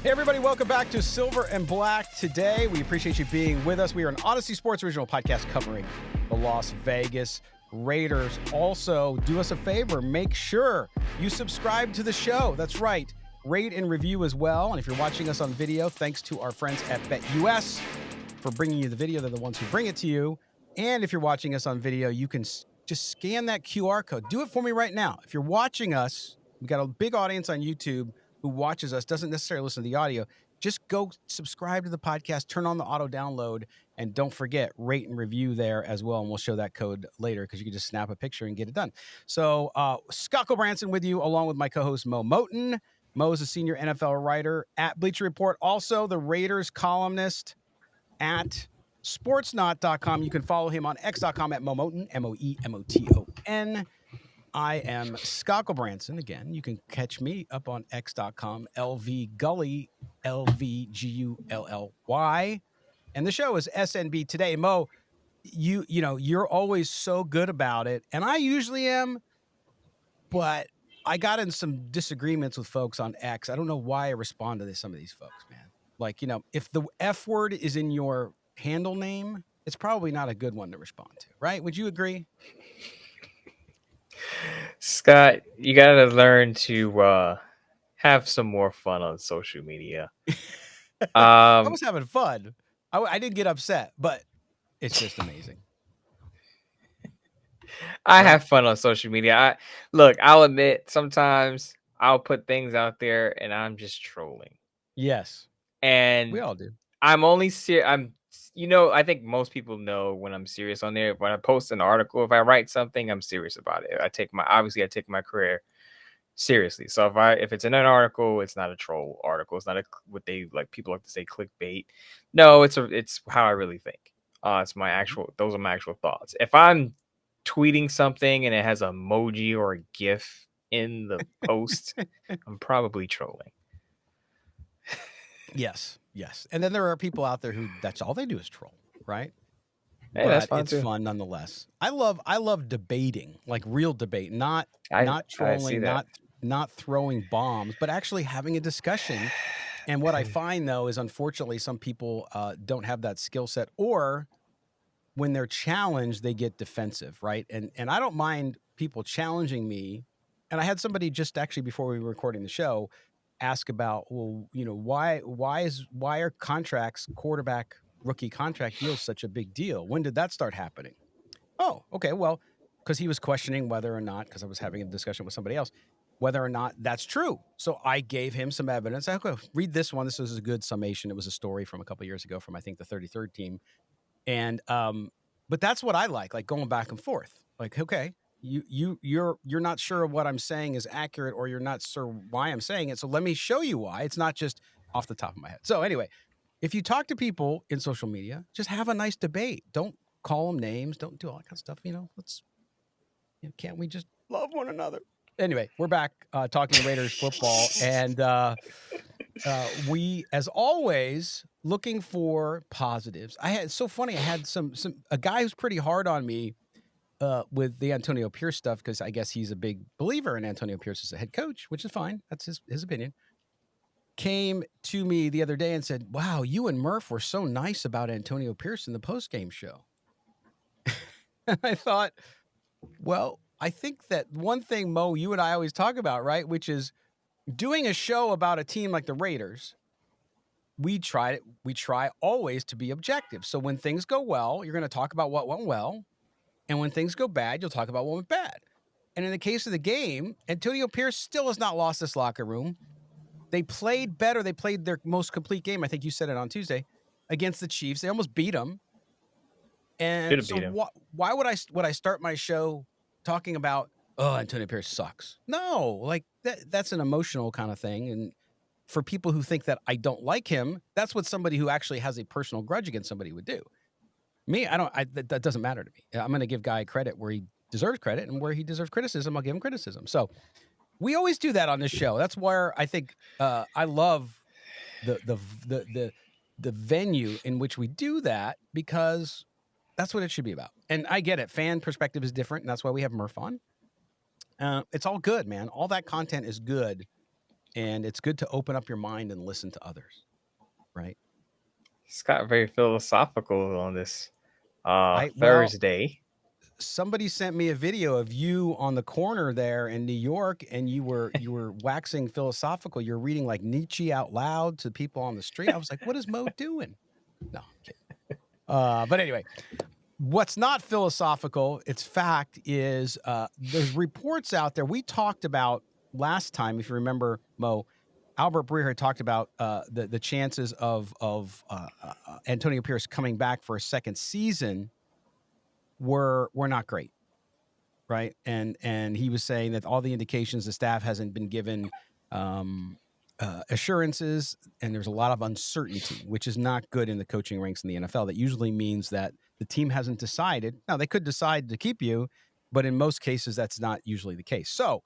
Hey, everybody, welcome back to Silver and Black. Today, we appreciate you being with us. We are an Odyssey Sports original podcast covering the Las Vegas Raiders. Also, do us a favor, make sure you subscribe to the show. That's right. Rate and review as well. And if you're watching us on video, thanks to our friends at BetUS for bringing you the video. They're the ones who bring it to you. And if you're watching us on video, you can just scan that QR code. Do it for me right now. If you're watching us, we've got a big audience on YouTube who watches us, doesn't necessarily listen to the audio. Just go subscribe to the podcast, turn on the auto download, and don't forget, rate and review there as well. And we'll show that code later because you can just snap a picture and get it done. So Scott Branson with you, along with my co-host Mo Moten. Mo is a senior NFL writer at Bleacher Report, also the Raiders columnist at sportsnot.com. You can follow him on x.com at Mo Moten, Moemoton. I am Scott Branson. Again, you can catch me up on x.com, LVGully, LVGULLY. And the show is SNB Today. Mo, you're always so good about it. And I usually am, but I got in some disagreements with folks on X. I don't know why I respond to some of these folks, man. Like, if the F word is in your handle name, it's probably not a good one to respond to, right? Would you agree? Scott, you gotta learn to have some more fun on social media. I was having fun. I didn't get upset, but it's just amazing. I have fun on social media. I'll admit sometimes I'll put things out there and I'm just trolling. Yes, and we all do. I'm only serious. I think most people know when I'm serious on there. When I post an article, if I write something, I'm serious about it. I take my career seriously. So if it's in an article, it's not a troll article. It's not what they like. People like to say clickbait. No, it's how I really think. Those are my actual thoughts. If I'm tweeting something and it has an emoji or a GIF in the post, I'm probably trolling. Yes. And then there are people out there who that's all they do is troll, right? Hey, but that's fun it's too. fun nonetheless. I love debating, like real debate, not trolling, not throwing bombs, but actually having a discussion. And what I find though is unfortunately some people don't have that skill set, or when they're challenged, they get defensive, right? And I don't mind people challenging me. And I had somebody just actually before we were recording the show ask about, well, why are quarterback rookie contract deals such a big deal? When did that start happening? Oh, okay. Well, because he was questioning whether or not, because I was having a discussion with somebody else, whether or not that's true. So I gave him some evidence. I go, read this one. This was a good summation. It was a story from a couple of years ago from, I think, the 33rd team. And, but that's what I like going back and forth. Like, okay, you're not sure what I'm saying is accurate, or you're not sure why I'm saying it. So let me show you why. It's not just off the top of my head. So anyway, if you talk to people in social media, just have a nice debate. Don't call them names. Don't do all that kind of stuff. Can't we just love one another? Anyway, we're back talking Raiders football, and we, as always, looking for positives. It's so funny. I had a guy who's pretty hard on me with the Antonio Pierce stuff, because I guess he's a big believer in Antonio Pierce as a head coach, which is fine. That's his opinion. Came to me the other day and said, wow, you and Murph were so nice about Antonio Pierce in the post-game show. And I thought, well, I think that one thing, Mo, you and I always talk about, right, which is doing a show about a team like the Raiders, we try always to be objective. So when things go well, you're going to talk about what went well. And when things go bad, you'll talk about what went bad. And in the case of the game, Antonio Pierce still has not lost this locker room. They played better. They played their most complete game. I think you said it on Tuesday against the Chiefs. They almost beat them. And so why would I start my show talking about, oh, Antonio Pierce sucks? No, like that's an emotional kind of thing. And for people who think that I don't like him, that's what somebody who actually has a personal grudge against somebody would do. Me, that doesn't matter to me. I'm going to give Guy credit where he deserves credit, and where he deserves criticism, I'll give him criticism. So we always do that on this show. That's where I think I love the venue in which we do that, because that's what it should be about. And I get it. Fan perspective is different, and that's why we have Murph on. It's all good, man. All that content is good. and it's good to open up your mind and listen to others, right? He's got very philosophical on this Well, Thursday. somebody sent me a video of you on the corner there in New York, and you were waxing philosophical. You're reading like Nietzsche out loud to people on the street. I was like, what is Mo doing? No, I'm kidding. But anyway, what's not philosophical, it's fact, is there's reports out there. We talked about last time, if you remember, Mo, Albert Breer had talked about the chances of Antonio Pierce coming back for a second season were not great, right? And he was saying that all the indications the staff hasn't been given assurances, and there's a lot of uncertainty, which is not good in the coaching ranks in the NFL. That usually means that the team hasn't decided. Now they could decide to keep you, but in most cases that's not usually the case. So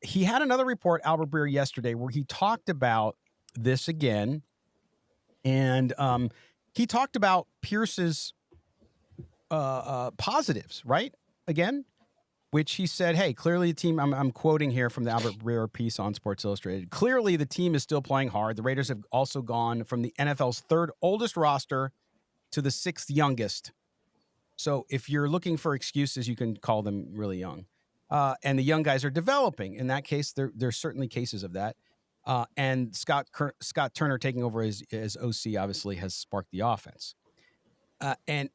he had another report, Albert Breer, yesterday, where he talked about this again, and he talked about Pierce's positives, right? Again, which he said, hey, clearly the team, I'm quoting here from the Albert Breer piece on Sports Illustrated. Clearly the team is still playing hard. The Raiders have also gone from the NFL's third oldest roster to the sixth youngest. So if you're looking for excuses, you can call them really young. And the young guys are developing. In that case, there's certainly cases of that. And Scott Turner taking over as OC obviously has sparked the offense. And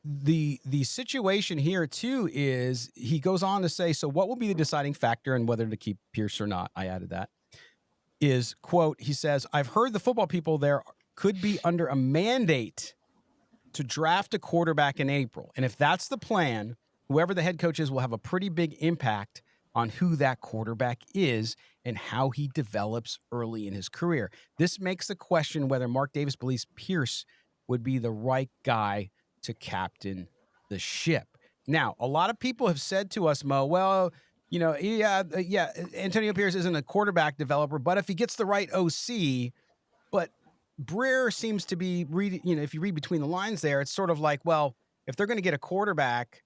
the situation here too is he goes on to say, so what will be the deciding factor in whether to keep Pierce or not? I added that is, quote, he says, I've heard the football people there could be under a mandate to draft a quarterback in April. And if that's the plan, whoever the head coach is will have a pretty big impact on who that quarterback is and how he develops early in his career. This makes the question whether Mark Davis believes Pierce would be the right guy to captain the ship. Now, a lot of people have said to us, Mo, well, yeah, Antonio Pierce isn't a quarterback developer, but if he gets the right OC, but Breer seems to be reading, if you read between the lines there, it's sort of like, well, if they're going to get a quarterback,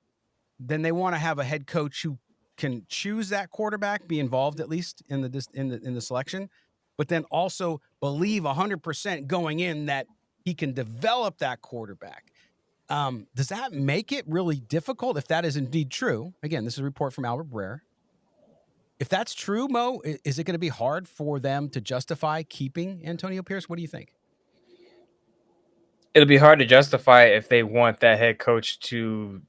then they want to have a head coach who can choose that quarterback, be involved at least in the selection, but then also believe 100% going in that he can develop that quarterback. Does that make it really difficult if that is indeed true? Again, this is a report from Albert Breer. If that's true, Mo, is it going to be hard for them to justify keeping Antonio Pierce? What do you think? It'll be hard to justify if they want that head coach to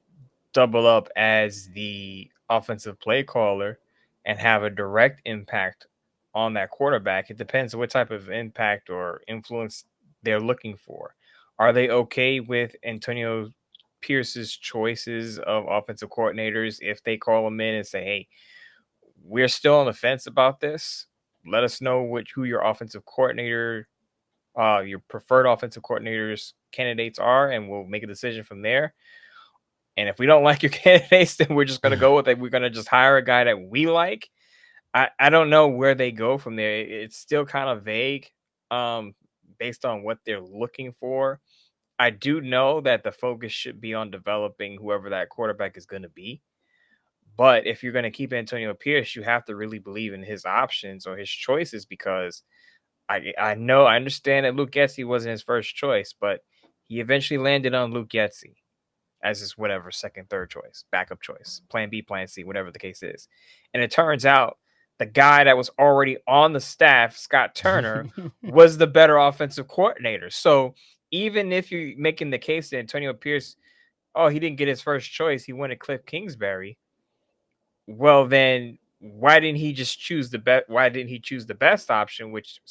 double up as the offensive play caller and have a direct impact on that quarterback. It depends on what type of impact or influence they're looking for. Are they okay with Antonio Pierce's choices of offensive coordinators if they call him in and say, hey, we're still on the fence about this? Let us know who your offensive coordinator, your preferred offensive coordinators candidates are, and we'll make a decision from there. And if we don't like your candidates, then we're just going to go with it. We're going to just hire a guy that we like. I don't know where they go from there. It's still kind of vague based on what they're looking for. I do know that the focus should be on developing whoever that quarterback is going to be. But if you're going to keep Antonio Pierce, you have to really believe in his options or his choices, because I understand that Luke Getsy wasn't his first choice, but he eventually landed on Luke Getsy as his whatever second, third choice, backup choice, plan B, plan C, whatever the case is. And it turns out the guy that was already on the staff, Scott Turner, was the better offensive coordinator. So even if you're making the case that Antonio Pierce, oh, he didn't get his first choice, he went to Cliff Kingsbury. Well, then why didn't he just choose the best? Why didn't he choose the best option, which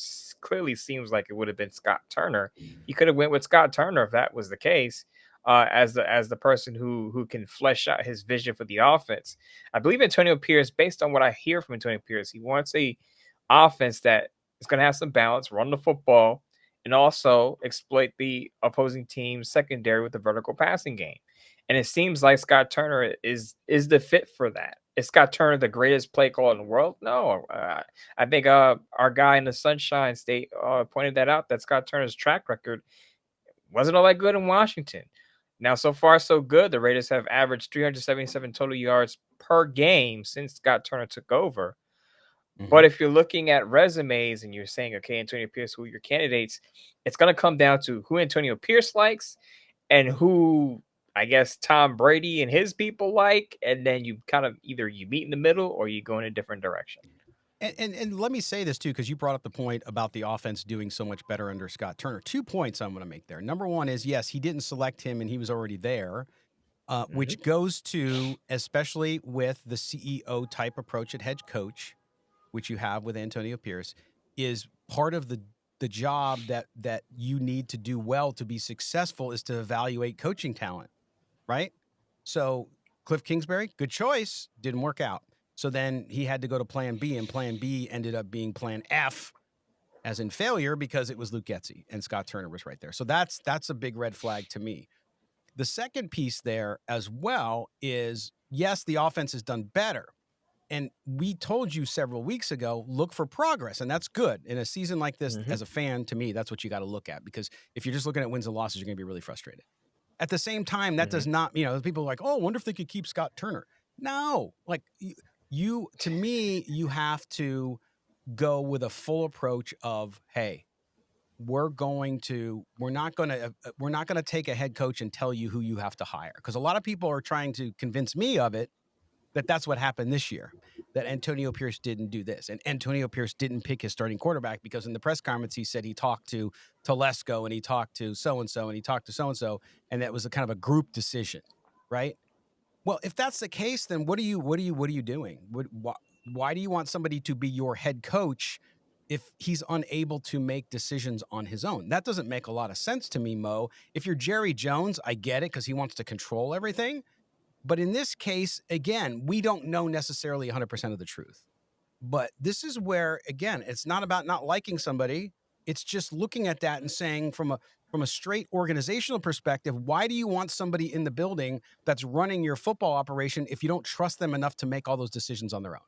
clearly seems like it would have been Scott Turner? He could have went with Scott Turner if that was the case, as the person who can flesh out his vision for the offense. I believe Antonio Pierce, based on what I hear from Antonio Pierce, he wants a offense that is going to have some balance, run the football, and also exploit the opposing team's secondary with the vertical passing game. And it seems like Scott Turner is the fit for that. Is Scott Turner the greatest play caller in the world? No. I think our guy in the Sunshine State pointed that out, that Scott Turner's track record wasn't all that good in Washington. Now, so far, so good. The Raiders have averaged 377 total yards per game since Scott Turner took over. Mhm. But if you're looking at resumes and you're saying, okay, Antonio Pierce, who are your candidates? It's going to come down to who Antonio Pierce likes and who I guess Tom Brady and his people like, and then you kind of either you meet in the middle or you go in a different direction. And let me say this too, because you brought up the point about the offense doing so much better under Scott Turner. 2 points I'm going to make there. Number one is yes, he didn't select him and he was already there, Hmm. which goes to especially with the CEO type approach at head coach, which you have with Antonio Pierce, is part of the job that you need to do well to be successful is to evaluate coaching talent, right? So Cliff Kingsbury, good choice, didn't work out. So then he had to go to plan B, and plan B ended up being plan F, as in failure, because it was Luke Getsy and Scott Turner was right there. So that's a big red flag to me. The second piece there as well is yes, the offense has done better. And we told you several weeks ago, look for progress. And that's good. In a season like this, Hmm. as a fan, to me, that's what you got to look at. Because if you're just looking at wins and losses, you're going to be really frustrated. At the same time, that Hmm. does not, people are like, oh, I wonder if they could keep Scott Turner. No, like to me, you have to go with a full approach of, hey, we're not going to take a head coach and tell you who you have to hire. Because a lot of people are trying to convince me of it, that that's what happened this year, that Antonio Pierce didn't do this. And Antonio Pierce didn't pick his starting quarterback because in the press conference, he said he talked to Telesco and he talked to so-and-so and he talked to so-and-so. And that was a kind of a group decision, right? Well, if that's the case, then what are you doing? Why do you want somebody to be your head coach if he's unable to make decisions on his own? That doesn't make a lot of sense to me, Mo. If you're Jerry Jones, I get it because he wants to control everything. But in this case, again, we don't know necessarily 100% of the truth. But this is where, again, it's not about not liking somebody. It's just looking at that and saying, from a straight organizational perspective, why do you want somebody in the building that's running your football operation if you don't trust them enough to make all those decisions on their own?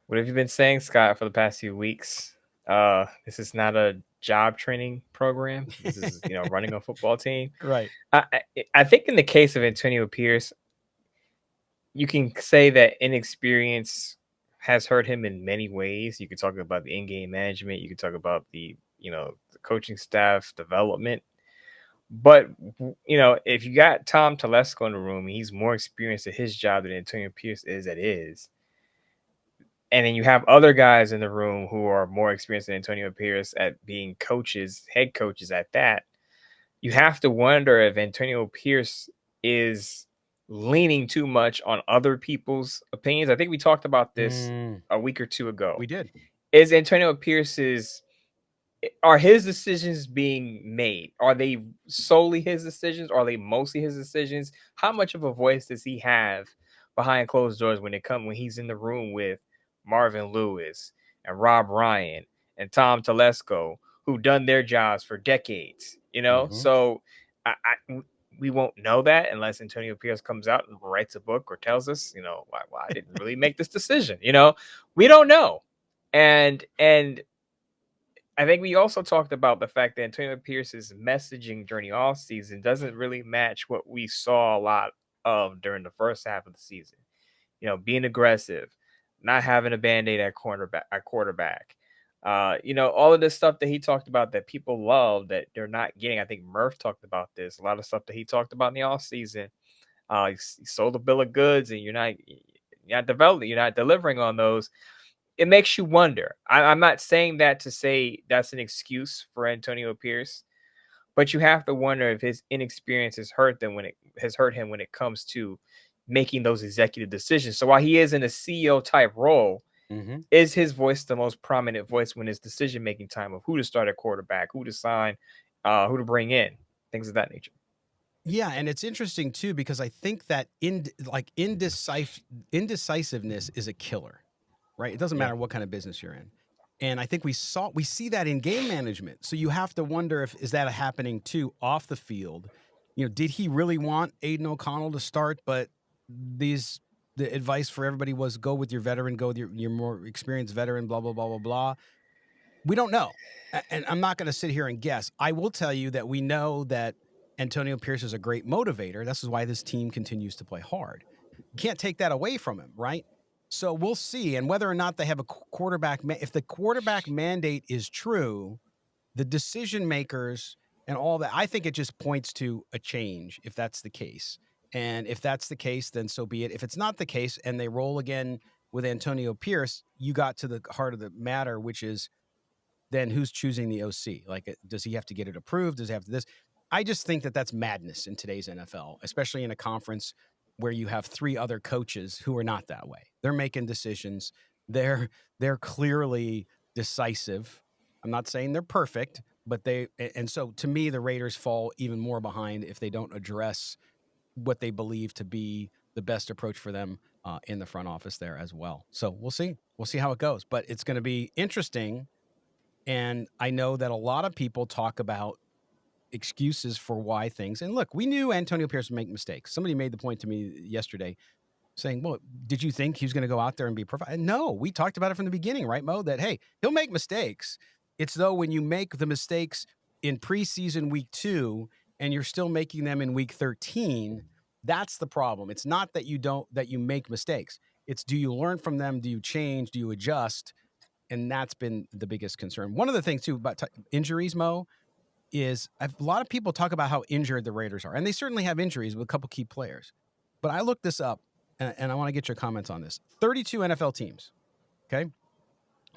What have you been saying, Scott, for the past few weeks? This is not a job training program. This is, running a football team. Right. I think in the case of Antonio Pierce, you can say that inexperience has hurt him in many ways. You could talk about the in-game management. You could talk about the coaching staff development. But if you got Tom Telesco in the room, he's more experienced at his job than Antonio Pierce is at his. And then you have other guys in the room who are more experienced than Antonio Pierce at being coaches, head coaches at that. You have to wonder if Antonio Pierce is leaning too much on other people's opinions. I think we talked about this Mm, a week or two ago. we did. Is Antonio Pierce's are his decisions being made? Are they solely his decisions? Are they mostly his decisions? How much of a voice does he have behind closed doors when he's in the room with Marvin Lewis and Rob Ryan and Tom Telesco, who done their jobs for decades? Hmm. So we won't know that unless Antonio Pierce comes out and writes a book or tells us, why I didn't really make this decision. We don't know, and I think we also talked about the fact that Antonio Pierce's messaging during the off season doesn't really match what we saw a lot of during the first half of the season. Being aggressive, not having a band-aid at quarterback. All of this stuff that he talked about that people love that they're not getting. I think Murph talked about this. A lot of stuff that he talked about in the off season. He sold a bill of goods, and you're not developing, you're not delivering on those. It makes you wonder. I'm not saying that to say that's an excuse for Antonio Pierce, but you have to wonder if his inexperience has hurt him when it comes to making those executive decisions. So while he is in a CEO type role, Hmm. is his voice the most prominent voice when it's decision making time of who to start at quarterback, who to sign, who to bring in, things of that nature. Yeah, and it's interesting too because I think that indecisiveness is a killer, right? It doesn't Yeah. matter what kind of business you're in. And I think we see that in game management. So you have to wonder if is that happening too off the field. Did he really want Aidan O'Connell to start? But the advice for everybody was go with your veteran, go with your more experienced veteran, blah, blah, blah, blah, blah. We don't know. And I'm not going to sit here and guess. I will tell you that we know that Antonio Pierce is a great motivator. This is why this team continues to play hard. You can't take that away from him, right? So we'll see, and whether or not they have a quarterback, if the quarterback mandate is true, the decision makers and all that, I think it just points to a change if that's the case. And if that's the case, then so be it. If it's not the case and they roll again with Antonio Pierce, you got to the heart of the matter, which is then who's choosing the OC? Like, does he have to get it approved? Does he have to this? I just think that that's madness in today's NFL, especially in a conference where you have three other coaches who are not that way. They're making decisions. They're clearly decisive. I'm not saying they're perfect, but and so to me, the Raiders fall even more behind if they don't address what they believe to be the best approach for them in the front office there as well. So we'll see. We'll see how it goes. But it's going to be interesting, and I know that a lot of people talk about excuses for why things. And look, we knew Antonio Pierce would make mistakes. Somebody made the point to me yesterday saying, well, did you think he was going to go out there and be perfect? No, we talked about it from the beginning, right, Mo? That, hey, he'll make mistakes. It's though when you make the mistakes in preseason week 2 and you're still making them in week 13, that's the problem. It's not that you make mistakes. It's, do you learn from them? Do you change? Do you adjust? And that's been the biggest concern. One of the things too about injuries, Mo, is a lot of people talk about how injured the Raiders are, and they certainly have injuries with a couple key players. But I looked this up, and I want to get your comments on this. 32 NFL teams, okay?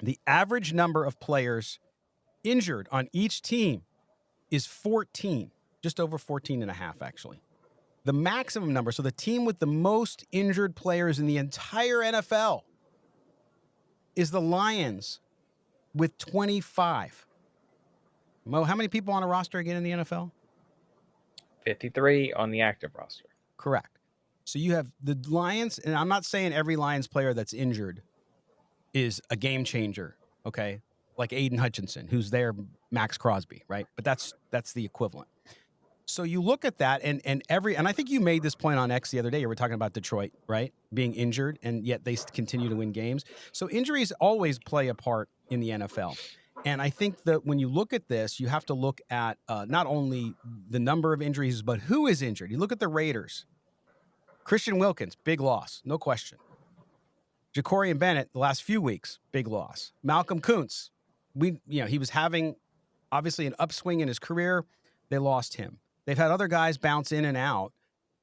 The average number of players injured on each team is 14, just over 14 and a half, actually. The maximum number, so the team with the most injured players in the entire NFL is the Lions with 25. Mo, how many people on a roster again in the NFL? 53 on the active roster. Correct. So you have the Lions, and I'm not saying every Lions player that's injured is a game changer, okay? Like Aiden Hutchinson, who's there, Max Crosby, right? But that's the equivalent. So you look at that, and I think you made this point on X the other day. You were talking about Detroit, right? Being injured, and yet they continue to win games. So injuries always play a part in the NFL. And I think that when you look at this, you have to look at not only the number of injuries, but who is injured. You look at the Raiders. Christian Wilkins, big loss, no question. Ja'Cory Bennett, the last few weeks, big loss. Malcolm Kuntz, he was having obviously an upswing in his career. They lost him. They've had other guys bounce in and out,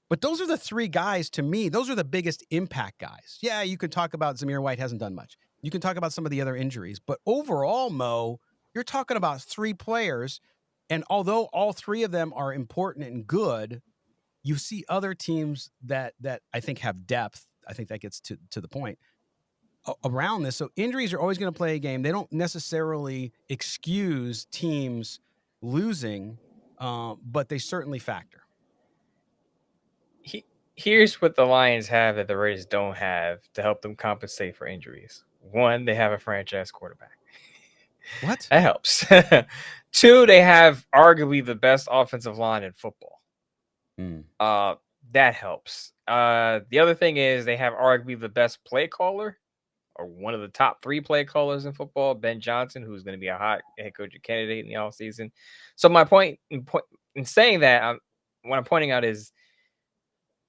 but those are the three guys, to me, those are the biggest impact guys. Yeah, you could talk about Zamir White hasn't done much. You can talk about some of the other injuries, but overall, Mo, you're talking about three players, and although all three of them are important and good, you see other teams that I think have depth. I think that gets to the point around this. So injuries are always going to play a game. They don't necessarily excuse teams losing, but they certainly factor. Here's what the Lions have that the Raiders don't have to help them compensate for injuries. One, they have a franchise quarterback. What? That helps. Two, they have arguably the best offensive line in football. That helps. The other thing is they have arguably the best play caller, or one of the top 3 play callers in football, Ben Johnson, who's going to be a hot head coach candidate in the offseason. So my point in saying that, what I'm pointing out is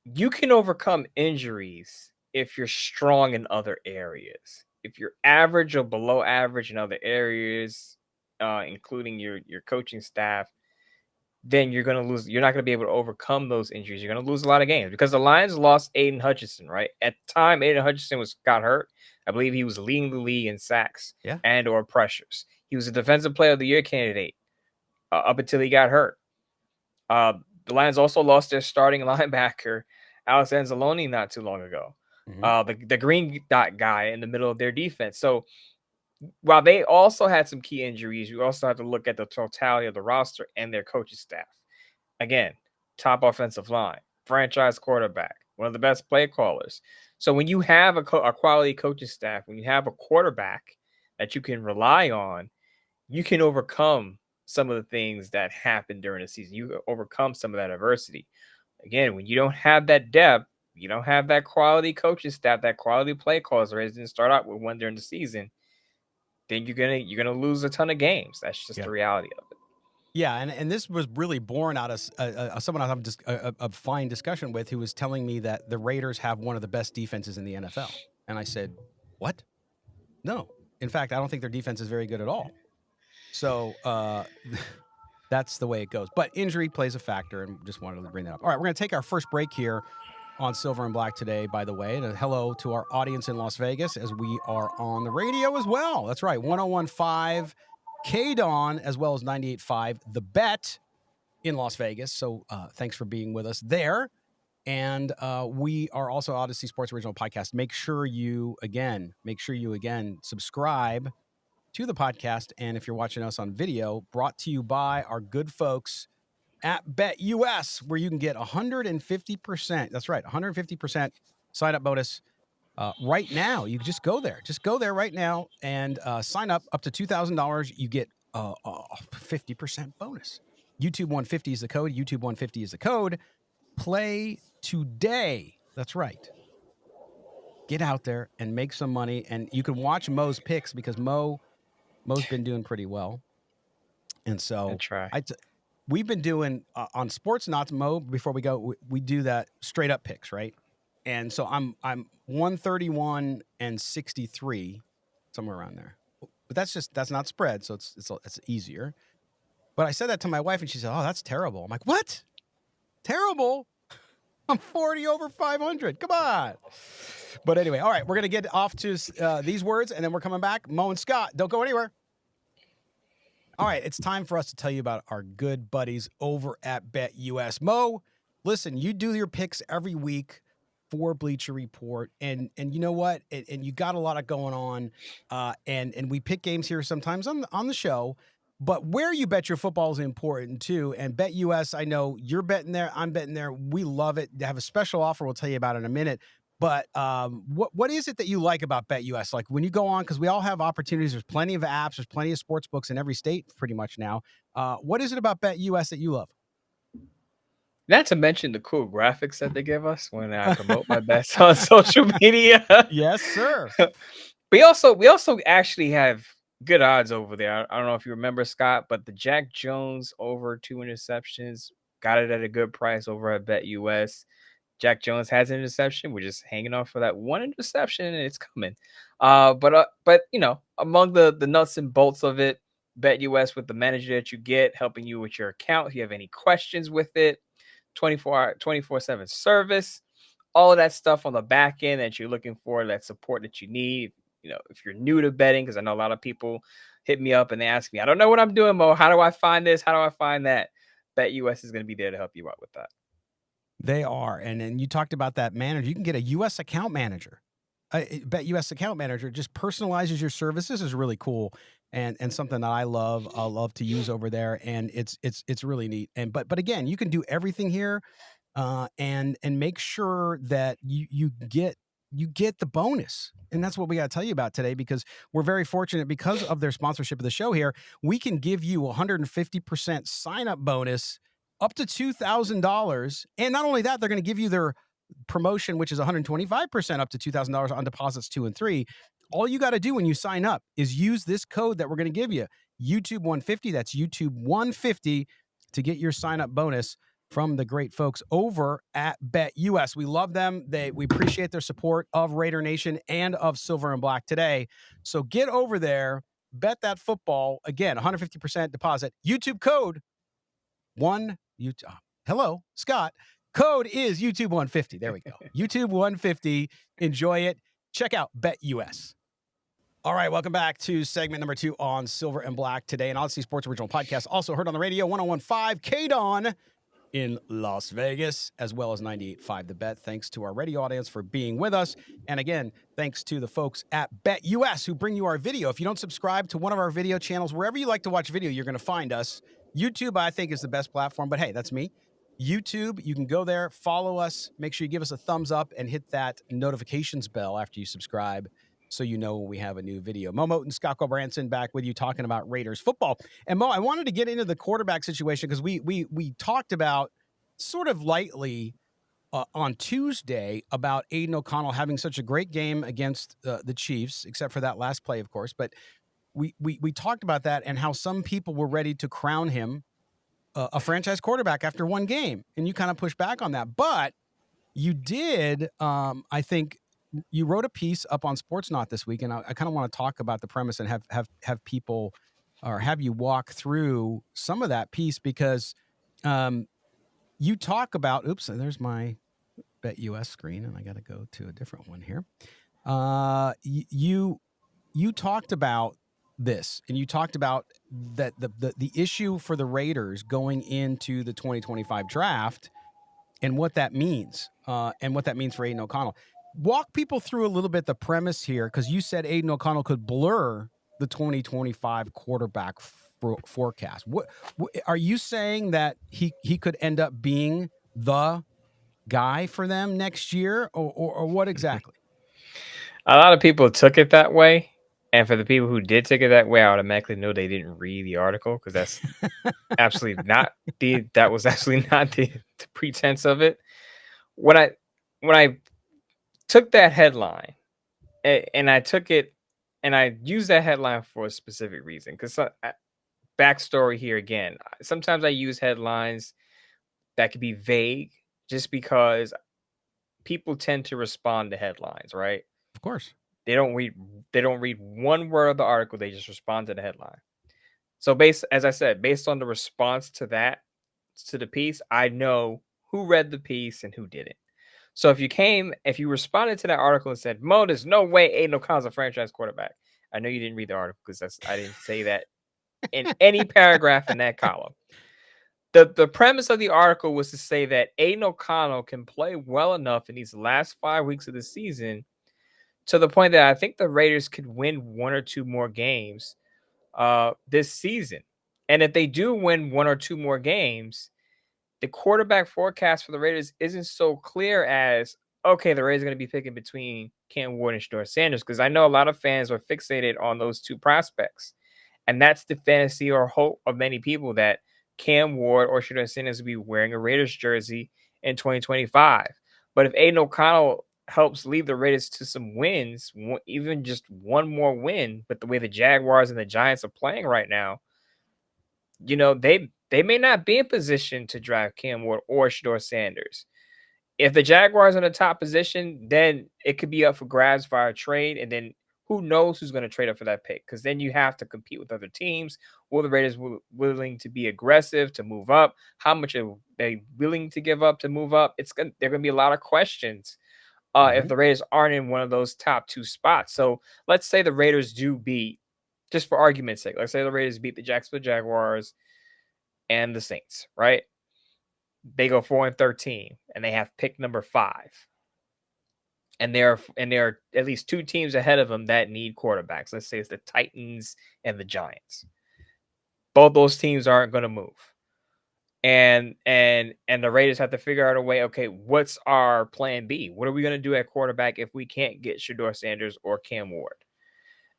you can overcome injuries if you're strong in other areas. If you're average or below average in other areas, including your coaching staff, then you're going to lose. You're not going to be able to overcome those injuries. You're going to lose a lot of games because the Lions lost Aiden Hutchinson, right? At the time, Aiden Hutchinson got hurt. I believe he was leading the league in sacks and or pressures. He was a defensive player of the year candidate up until he got hurt. The Lions also lost their starting linebacker, Alex Anzalone, not too long ago. The green dot guy in the middle of their defense. So while they also had some key injuries, you also have to look at the totality of the roster and their coaching staff. Again, top offensive line, franchise quarterback, one of the best play callers. So when you have a quality coaching staff, when you have a quarterback that you can rely on, you can overcome some of the things that happen during the season. You overcome some of that adversity. Again, when you don't have that depth, you don't have that quality coaching staff, that quality play callers, the Raiders didn't start out with one during the season, then you're gonna lose a ton of games. That's just the reality of it. Yeah, and this was really born out of someone I have a fine discussion with, who was telling me that the Raiders have one of the best defenses in the NFL. And I said, what? No. In fact, I don't think their defense is very good at all. So that's the way it goes. But injury plays a factor, and just wanted to bring that up. All right, we're going to take our first break here on Silver and Black today, by the way. And a hello to our audience in Las Vegas as we are on the radio as well. That's right, 101.5 KDAWN as well as 98.5 The Bet in Las Vegas. So thanks for being with us there. And we are also Odyssey Sports Original Podcast. Make sure you again subscribe to the podcast. And if you're watching us on video, brought to you by our good folks at BetUS, where you can get 150%. That's right, 150% sign up bonus right now. You just go there. Just go there right now and sign up to $2,000. You get a 50% bonus. YouTube 150 is the code. YouTube 150 is the code. Play today. That's right. Get out there and make some money. And you can watch Mo's picks because Mo's been doing pretty well. And so we've been doing on Sports Knots, Mo, before we go, we do that straight up picks, right? And so I'm 131 and 63, somewhere around there. But that's not spread, so it's easier. But I said that to my wife and she said, "Oh, that's terrible." I'm like, "What? Terrible? I'm 40 over 500. Come on." But anyway, all right, we're going to get off to these words, and then we're coming back. Mo and Scott, don't go anywhere. All right, it's time for us to tell you about our good buddies over at BetUS. Mo, listen, you do your picks every week for Bleacher Report, and you know what? And you got a lot of going on, and we pick games here sometimes on the show. But where you bet your football is important too. And BetUS, I know you're betting there, I'm betting there. We love it. They have a special offer we'll tell you about in a minute. But what is it that you like about BetUS? Like when you go on, because we all have opportunities. There's plenty of apps. There's plenty of sports books in every state pretty much now. What is it about BetUS that you love? Not to mention the cool graphics that they give us when I promote my bets on social media. Yes, sir. We also actually have good odds over there. I don't know if you remember, Scott, but the Jack Jones over 2 interceptions got it at a good price over at BetUS. Jack Jones has an interception. We're just hanging on for that one interception, and it's coming. But you know, among the nuts and bolts of it, BetUS with the manager that you get, helping you with your account. If you have any questions with it, 24/7 service, all of that stuff on the back end that you're looking for, that support that you need. You know, if you're new to betting, because I know a lot of people hit me up and they ask me, I don't know what I'm doing, Mo. How do I find this? How do I find that? BetUS is going to be there to help you out with that. They are. And then you talked about that manager. You can get a U.S. account manager. BetUS account manager just personalizes your services is really cool and something that I love to use over there. And it's really neat. And but again, you can do everything here and make sure that you get the bonus. And that's what we got to tell you about today, because we're very fortunate because of their sponsorship of the show here. We can give you 150% sign up bonus up to $2,000. And not only that, they're going to give you their promotion, which is 125% up to $2,000 on deposits 2 and 3. All you got to do when you sign up is use this code that we're going to give you, YouTube 150. That's YouTube 150 to get your sign up bonus from the great folks over at BetUS. We love them. We appreciate their support of Raider Nation and of Silver and Black today. So get over there, bet that football. Again, 150% deposit. YouTube code hello, Scott. Code is YouTube 150. There we go. YouTube 150. Enjoy it. Check out BetUS. All right, welcome back to segment number 2 on Silver and Black today, an Odyssey Sports Original Podcast, also heard on the radio, 101.5 KDAWN in Las Vegas, as well as 98.5 The Bet. Thanks to our radio audience for being with us. And again, thanks to the folks at BetUS who bring you our video. If you don't subscribe to one of our video channels, wherever you like to watch video, you're going to find us. YouTube, I think, is the best platform, but hey, that's me. YouTube, you can go there, follow us, make sure you give us a thumbs up and hit that notifications bell after you subscribe so you know when we have a new video. Mo Moten, Scott Branson back with you talking about Raiders football. And Mo, I wanted to get into the quarterback situation because we talked about sort of lightly on Tuesday about Aidan O'Connell having such a great game against the Chiefs, except for that last play, of course. But we talked about that and how some people were ready to crown him a franchise quarterback after one game. And you kind of pushed back on that. But you did, I think, you wrote a piece up on Sportsnaut this week, and I kind of want to talk about the premise and have people or have you walk through some of that piece because you talk about. Oops, there's my BetUS screen, and I got to go to a different one here. You talked about this, and you talked about that the issue for the Raiders going into the 2025 draft and what that means, and what that means for Aidan O'Connell. Walk people through a little bit the premise here, because you said Aidan O'Connell could blur the 2025 quarterback forecast. What are you saying, that he could end up being the guy for them next year, or what exactly? A lot of people took it that way. And for the people who did take it that way, I automatically know they didn't read the article, because that's absolutely not that was absolutely not the pretense of it. When I took that headline, and I took it and I used that headline for a specific reason, because backstory here again, sometimes I use headlines that could be vague just because people tend to respond to headlines, right? Of course. They don't read one word of the article, they just respond to the headline. So as I said, based on the response to the piece, I know who read the piece and who didn't. So if you responded to that article and said, Mo, there's no way Aiden O'Connell's a franchise quarterback. I know you didn't read the article, because I didn't say that in any paragraph in that column. The premise of the article was to say that Aiden O'Connell can play well enough in these last 5 weeks of the season, to the point that I think the Raiders could win one or two more games this season. And if they do win one or two more games, the quarterback forecast for the Raiders isn't so clear as, okay, the Raiders are going to be picking between Cam Ward and Sheduer Sanders, because I know a lot of fans are fixated on those two prospects. And that's the fantasy or hope of many people, that Cam Ward or Sheduer Sanders will be wearing a Raiders jersey in 2025. But if Aiden O'Connell helps lead the Raiders to some wins, even just one more win, but the way the Jaguars and the Giants are playing right now, they may not be in position to draft Cam Ward or Sheduer Sanders. If the Jaguars are in the top position, then it could be up for grabs via a trade, and then who knows who's going to trade up for that pick? Because then you have to compete with other teams. Will the Raiders willing to be aggressive to move up? How much are they willing to give up to move up? There are going to be a lot of questions if the Raiders aren't in one of those top two spots. So let's say the Raiders do beat, just for argument's sake, let's say the Raiders beat the Jacksonville Jaguars and the Saints, right? They go 4-13, and they have pick number 5. And there are at least two teams ahead of them that need quarterbacks. Let's say it's the Titans and the Giants. Both those teams aren't going to move. And the Raiders have to figure out a way, okay, what's our plan B? What are we going to do at quarterback if we can't get Sheduer Sanders or Cam Ward?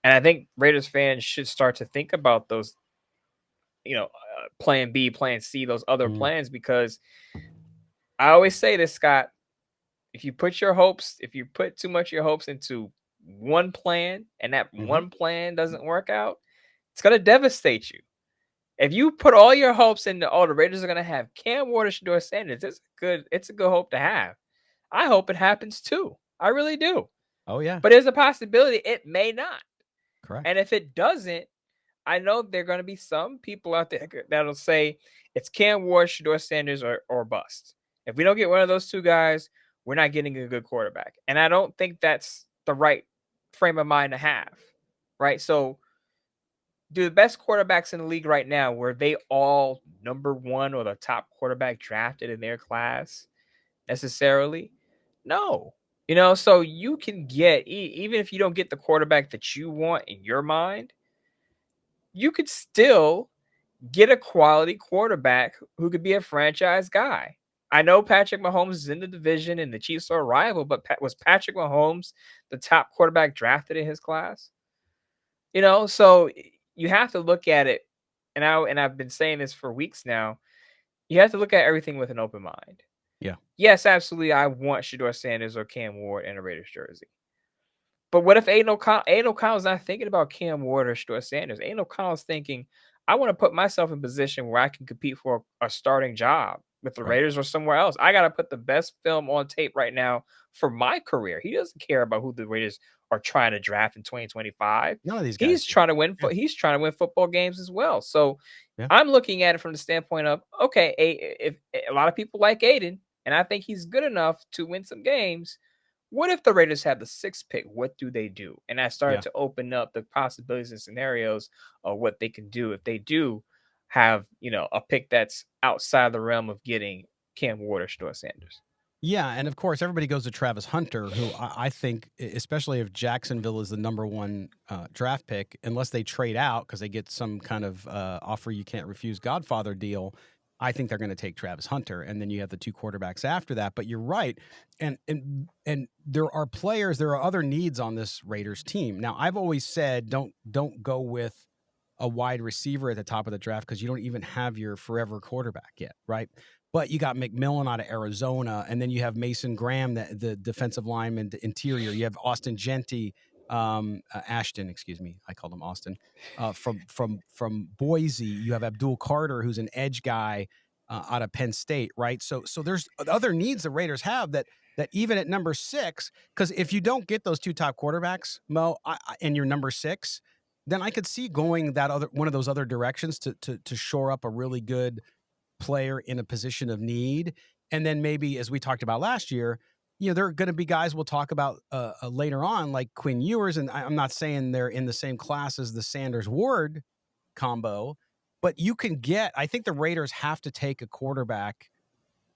And I think Raiders fans should start to think about those, plan B, plan C, those other plans, because I always say this, Scott, if you put too much of your hopes into one plan, and that one plan doesn't work out, it's going to devastate you. If you put all your hopes into, the Raiders are going to have Cam Ward or Sheduer Sanders, it's a good hope to have. I hope it happens too. I really do. Oh, yeah. But there's a possibility it may not. Correct. And if it doesn't, I know there are going to be some people out there that'll say it's Cam Ward, Sheduer Sanders, or bust. If we don't get one of those two guys, we're not getting a good quarterback. And I don't think that's the right frame of mind to have, right? So do the best quarterbacks in the league right now, were they all number one or the top quarterback drafted in their class necessarily? No. So you can get, even if you don't get the quarterback that you want in your mind, you could still get a quality quarterback who could be a franchise guy. I know Patrick Mahomes is in the division and the Chiefs are a rival, but was Patrick Mahomes the top quarterback drafted in his class? So you have to look at it, and I've been saying this for weeks now. You have to look at everything with an open mind. Yeah. Yes, absolutely. I want Sheduer Sanders or Cam Ward in a Raiders jersey. But what if Aidan O'Connell's not thinking about Cam Ward or Sheduer Sanders? Aidan O'Connell's thinking, I want to put myself in a position where I can compete for a starting job with the Right. Raiders or somewhere else. I got to put the best film on tape right now for my career. He doesn't care about who the Raiders are trying to draft in 2025. None of these guys He's do. trying to win. Yeah. He's trying to win football games as well. So Yeah. I'm looking at it from the standpoint of, okay, if a lot of people like Aidan, and I think he's good enough to win some games. What if the Raiders have the sixth pick? What do they do? And I started Yeah. to open up the possibilities and scenarios of what they can do if they do have, a pick that's outside the realm of getting Cam Ward or Sheduer Sanders. Yeah, and of course, everybody goes to Travis Hunter, who I think, especially if Jacksonville is the number one draft pick, unless they trade out because they get some kind of offer you can't refuse Godfather deal, I think they're going to take Travis Hunter, and then you have the two quarterbacks after that. But you're right, and there are players, there are other needs on this Raiders team. Now, I've always said don't go with a wide receiver at the top of the draft because you don't even have your forever quarterback yet, right? But you got McMillan out of Arizona, and then you have Mason Graham, the defensive lineman, the interior. You have Austin Genty, Ashton, excuse me, I called him Austin, from Boise. You have Abdul Carter, who's an edge guy out of Penn State, right? So there's other needs the Raiders have that even at number 6, because if you don't get those two top quarterbacks, Mo, and you're number 6, then I could see going that other one of those other directions to shore up a really good player in a position of need. And then maybe, as we talked about last year, there are going to be guys we'll talk about later on, like Quinn Ewers. And I'm not saying they're in the same class as the Sanders Ward combo, but I think the Raiders have to take a quarterback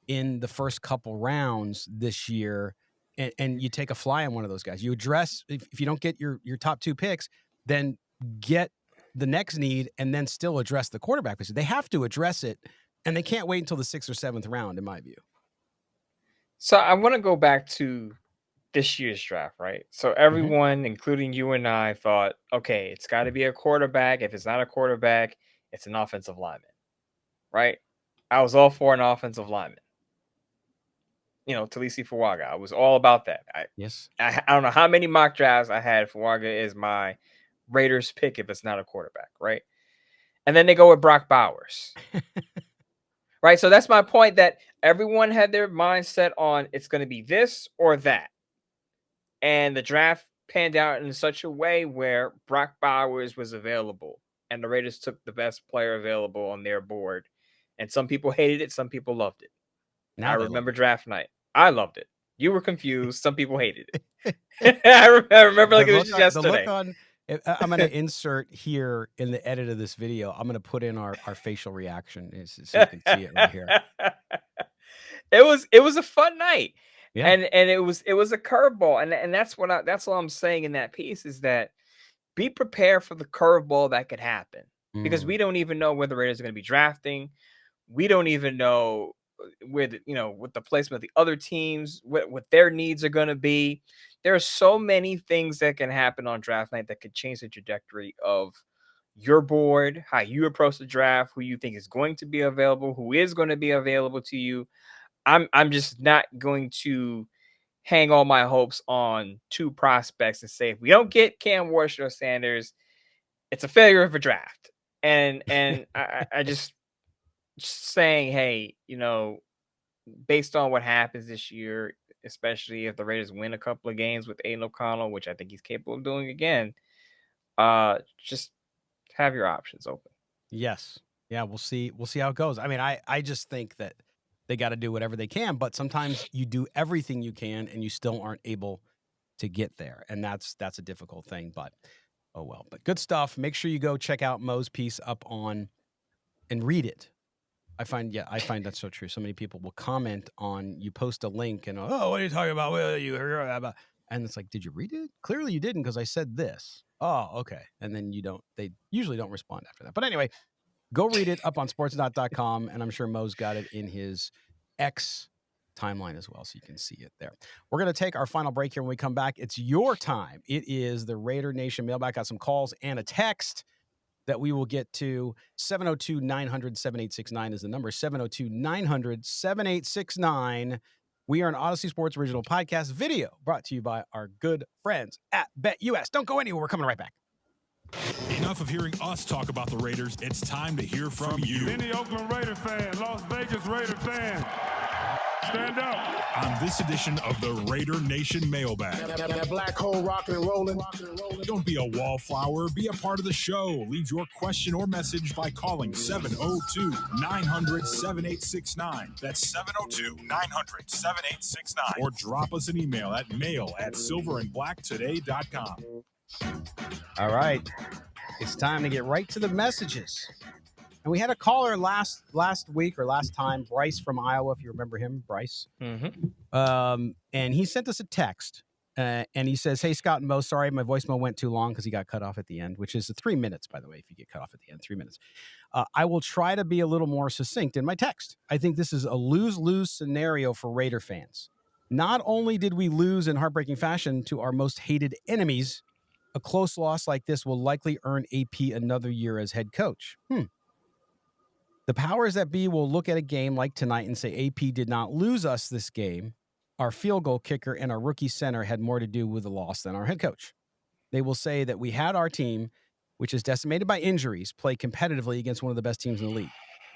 in the first couple rounds this year. And you take a fly on one of those guys. You address, if you don't get your top 2 picks, then get the next need and then still address the quarterback position. They have to address it, and they can't wait until the 6th or 7th round, in my view. So I want to go back to this year's draft, right? So everyone, including you and I, thought, okay, it's got to be a quarterback. If it's not a quarterback, it's an offensive lineman, right? I was all for an offensive lineman. Talisi Fuaga. I was all about that. Yes. I don't know how many mock drafts I had. Fuaga is my Raiders pick if it's not a quarterback, right? And then they go with Brock Bowers. Right? So that's my point, that everyone had their mindset on it's going to be this or that. And the draft panned out in such a way where Brock Bowers was available and the Raiders took the best player available on their board. And some people hated it, some people loved it. Now I they love remember it. draft night. I loved it. You were confused. Some people hated it. I remember like it was just The look yesterday. on. I'm going to insert here in the edit of this video. I'm going to put in our facial reaction so you can see it right here. It was a fun night. Yeah. And it was a curveball. And that's all I'm saying in that piece, is that be prepared for the curveball that could happen. Because we don't even know where the Raiders are going to be drafting. We don't even know where what the placement of the other teams, what their needs are going to be. There are so many things that can happen on draft night that could change the trajectory of your board, how you approach the draft, who you think is going to be available, who is going to be available to you. I'm just not going to hang all my hopes on 2 prospects and say, if we don't get Cam Ward or Sanders, it's a failure of a draft. And I just saying, hey, based on what happens this year, especially if the Raiders win a couple of games with Aidan O'Connell, which I think he's capable of doing again, just have your options open. Yes. Yeah, we'll see how it goes. I mean, I just think that they got to do whatever they can, but sometimes you do everything you can and you still aren't able to get there. And that's a difficult thing, but oh well. But good stuff. Make sure you go check out Mo's piece up on and read it. I find that's so true. So many people will comment on, you post a link and, oh, what are you talking about? What are you heard about? And it's like, did you read it? Clearly you didn't, because I said this. Oh, okay. And then they usually don't respond after that. But anyway, go read it up on sportsdot.com. And I'm sure Mo's got it in his X timeline as well, so you can see it there. We're going to take our final break here. When we come back, it's your time. It is the Raider Nation mailbag. Got some calls and a text that we will get to. 702-900-7869 is the number. 702-900-7869. We are an Odyssey Sports original podcast video brought to you by our good friends at BetUS. Don't go anywhere. We're coming right back. enough of hearing us talk about the Raiders. It's time to hear from you. Any Oakland Raider fan, Las Vegas Raider fan, stand up. On this edition of the Raider Nation Mailbag. That black hole rocking and rolling. Don't be a wallflower. Be a part of the show. Leave your question or message by calling 702-900-7869. That's 702-900-7869. Or drop us an email at mail@silverandblacktoday.com. All right. It's time to get right to the messages. And we had a caller last week or last time, Bryce from Iowa, if you remember him, Bryce. Mm-hmm. And he sent us a text. And he says, "Hey, Scott and Mo, sorry, my voicemail went too long because he got cut off at the end," which is 3 minutes, by the way, if you get cut off at the end, 3 minutes. I will try to be a little more succinct in my text. I think this is a lose-lose scenario for Raider fans. Not only did we lose in heartbreaking fashion to our most hated enemies, a close loss like this will likely earn AP another year as head coach. The powers that be will look at a game like tonight and say AP did not lose us this game. Our field goal kicker and our rookie center had more to do with the loss than our head coach. They will say that we had our team, which is decimated by injuries, play competitively against one of the best teams in the league.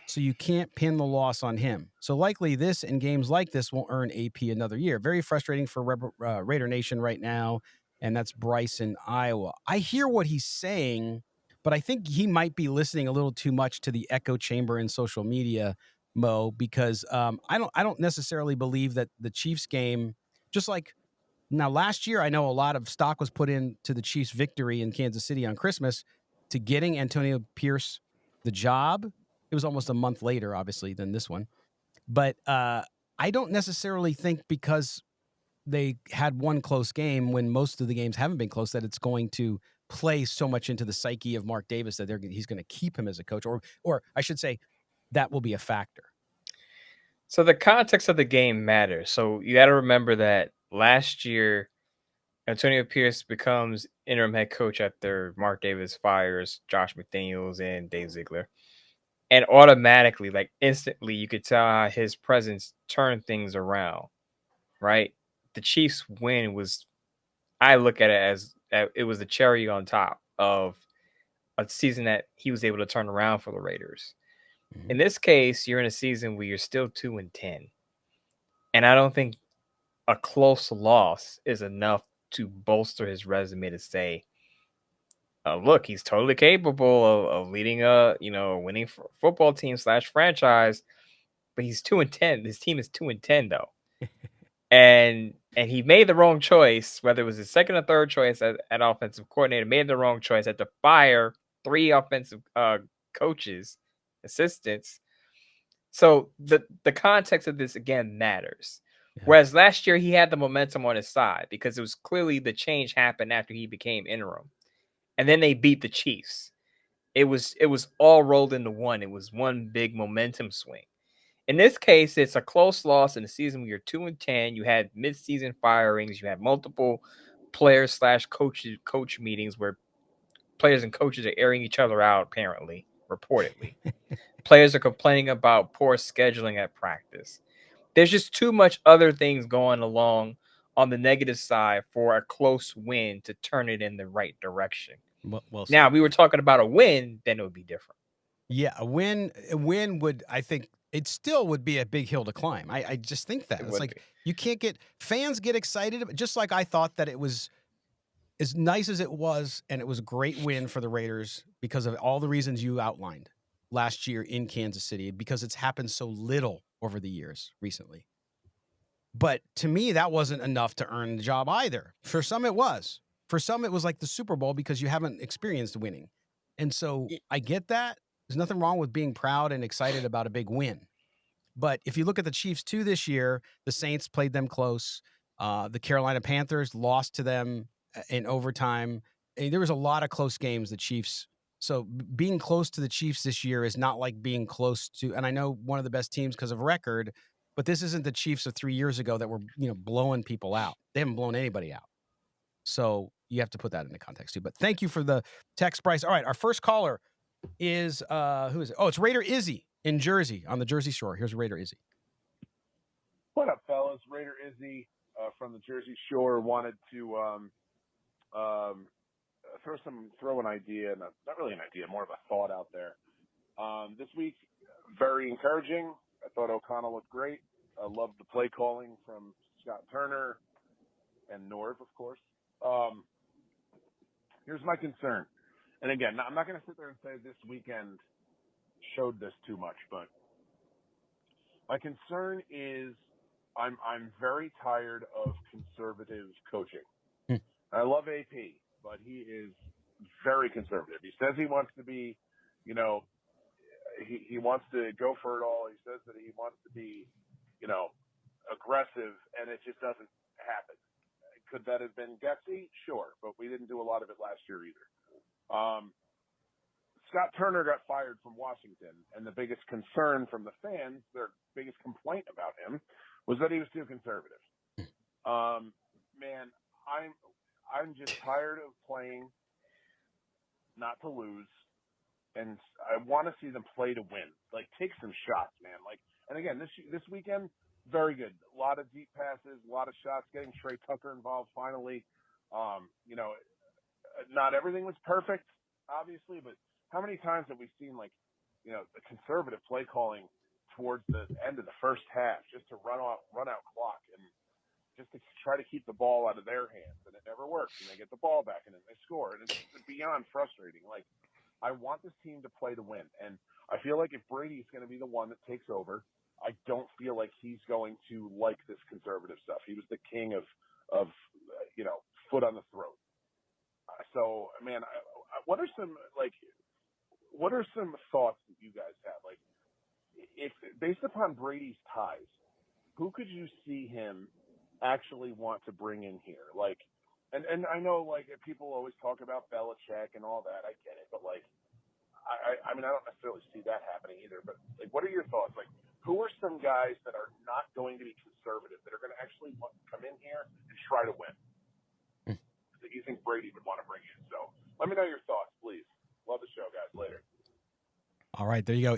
So you can't pin the loss on him. So likely this and games like this will earn AP another year. Very frustrating for Raider Nation right now. And that's Bryce in Iowa. I hear what he's saying, but I think he might be listening a little too much to the echo chamber in social media, Mo, because I don't necessarily believe that the Chiefs game, just like now last year, I know a lot of stock was put into the Chiefs' victory in Kansas City on Christmas to getting Antonio Pierce the job. It was almost a month later, obviously, than this one. But I don't necessarily think because they had one close game when most of the games haven't been close that it's going to play so much into the psyche of Mark Davis that he's going to keep him as a coach, or I should say that will be a factor. So the context of the game matters. So you got to remember that last year, Antonio Pierce becomes interim head coach after Mark Davis fires Josh McDaniels and Dave Ziegler. And automatically, like instantly, you could tell how his presence turned things around, right? The Chiefs' win was, I look at it as it was the cherry on top of a season that he was able to turn around for the Raiders. In this case, you're in a season where you're still 2-10. And I don't think a close loss is enough to bolster his resume to say, look, he's totally capable of leading a winning football team / franchise, but he's 2-10. His team is 2-10 though, and he made the wrong choice. Whether it was his second or third choice at offensive coordinator, made the wrong choice. Had to fire 3 offensive coaches, assistants. So the context of this again matters. Yeah. Whereas last year he had the momentum on his side because it was clearly the change happened after he became interim. And then they beat the Chiefs. It was all rolled into one. It was one big momentum swing. In this case, it's a close loss in a season where you're 2-10. You had mid-season firings. You had multiple players / coach meetings where players and coaches are airing each other out, apparently, reportedly. Players are complaining about poor scheduling at practice. There's just too much other things going along on the negative side for a close win to turn it in the right direction. Well now, we were talking about a win, then it would be different. Yeah, a win would, I think, it still would be a big hill to climb. I just think that. It's like you can't get fans get excited, just like I thought that it was as nice as it was, and it was a great win for the Raiders because of all the reasons you outlined last year in Kansas City, because it's happened so little over the years recently. But to me, that wasn't enough to earn the job either. For some, it was. For some, it was like the Super Bowl because you haven't experienced winning. And so I get that. There's nothing wrong with being proud and excited about a big win. But if you look at the Chiefs too this year, the Saints played them close. The Carolina Panthers lost to them in overtime. And there was a lot of close games, the Chiefs. So being close to the Chiefs this year is not like being close to, and I know one of the best teams because of record, but this isn't the Chiefs of 3 years ago that were, blowing people out. They haven't blown anybody out. So you have to put that into context too. But thank you for the text, Bryce. All right, our first caller is who is it? Oh, it's Raider Izzy in Jersey on the Jersey Shore. Here's Raider Izzy. What up, fellas? Raider Izzy from the Jersey Shore wanted to throw an idea, not really an idea, more of a thought out there. This week, very encouraging. I thought O'Connell looked great. I loved the play calling from Scott Turner and Norv, of course. Here's my concern. And again, I'm not going to sit there and say this weekend showed this too much, but my concern is I'm very tired of conservative coaching. I love AP, but he is very conservative. He says he wants to be, he wants to go for it all. He says that he wants to be, aggressive, and it just doesn't happen. Could that have been gutsy? Sure, but we didn't do a lot of it last year either. Scott Turner got fired from Washington, and the biggest concern from the fans, their biggest complaint about him, was that he was too conservative. Man, I'm just tired of playing not to lose, and I want to see them play to win. Like, take some shots, man. And again, this weekend, very good. A lot of deep passes, a lot of shots, getting Trey Tucker involved finally. Not everything was perfect, obviously, but how many times have we seen, the conservative play calling towards the end of the first half just to run out clock and just to try to keep the ball out of their hands, and it never works, and they get the ball back, and then they score, and it's beyond frustrating. I want this team to play to win, and I feel like if Brady's going to be the one that takes over, I don't feel like he's going to like this conservative stuff. He was the king of foot on the throat. So, man, what are some thoughts that you guys have? If based upon Brady's ties, who could you see him actually want to bring in here? And I know, people always talk about Belichick and all that. I get it, but I mean, I don't necessarily see that happening either. But what are your thoughts? Who are some guys that are not going to be conservative, that are going to actually want to come in here and try to win, that you think Brady would want to bring in? So let me know your thoughts, please. Love the show, guys. Later. All right, there you go.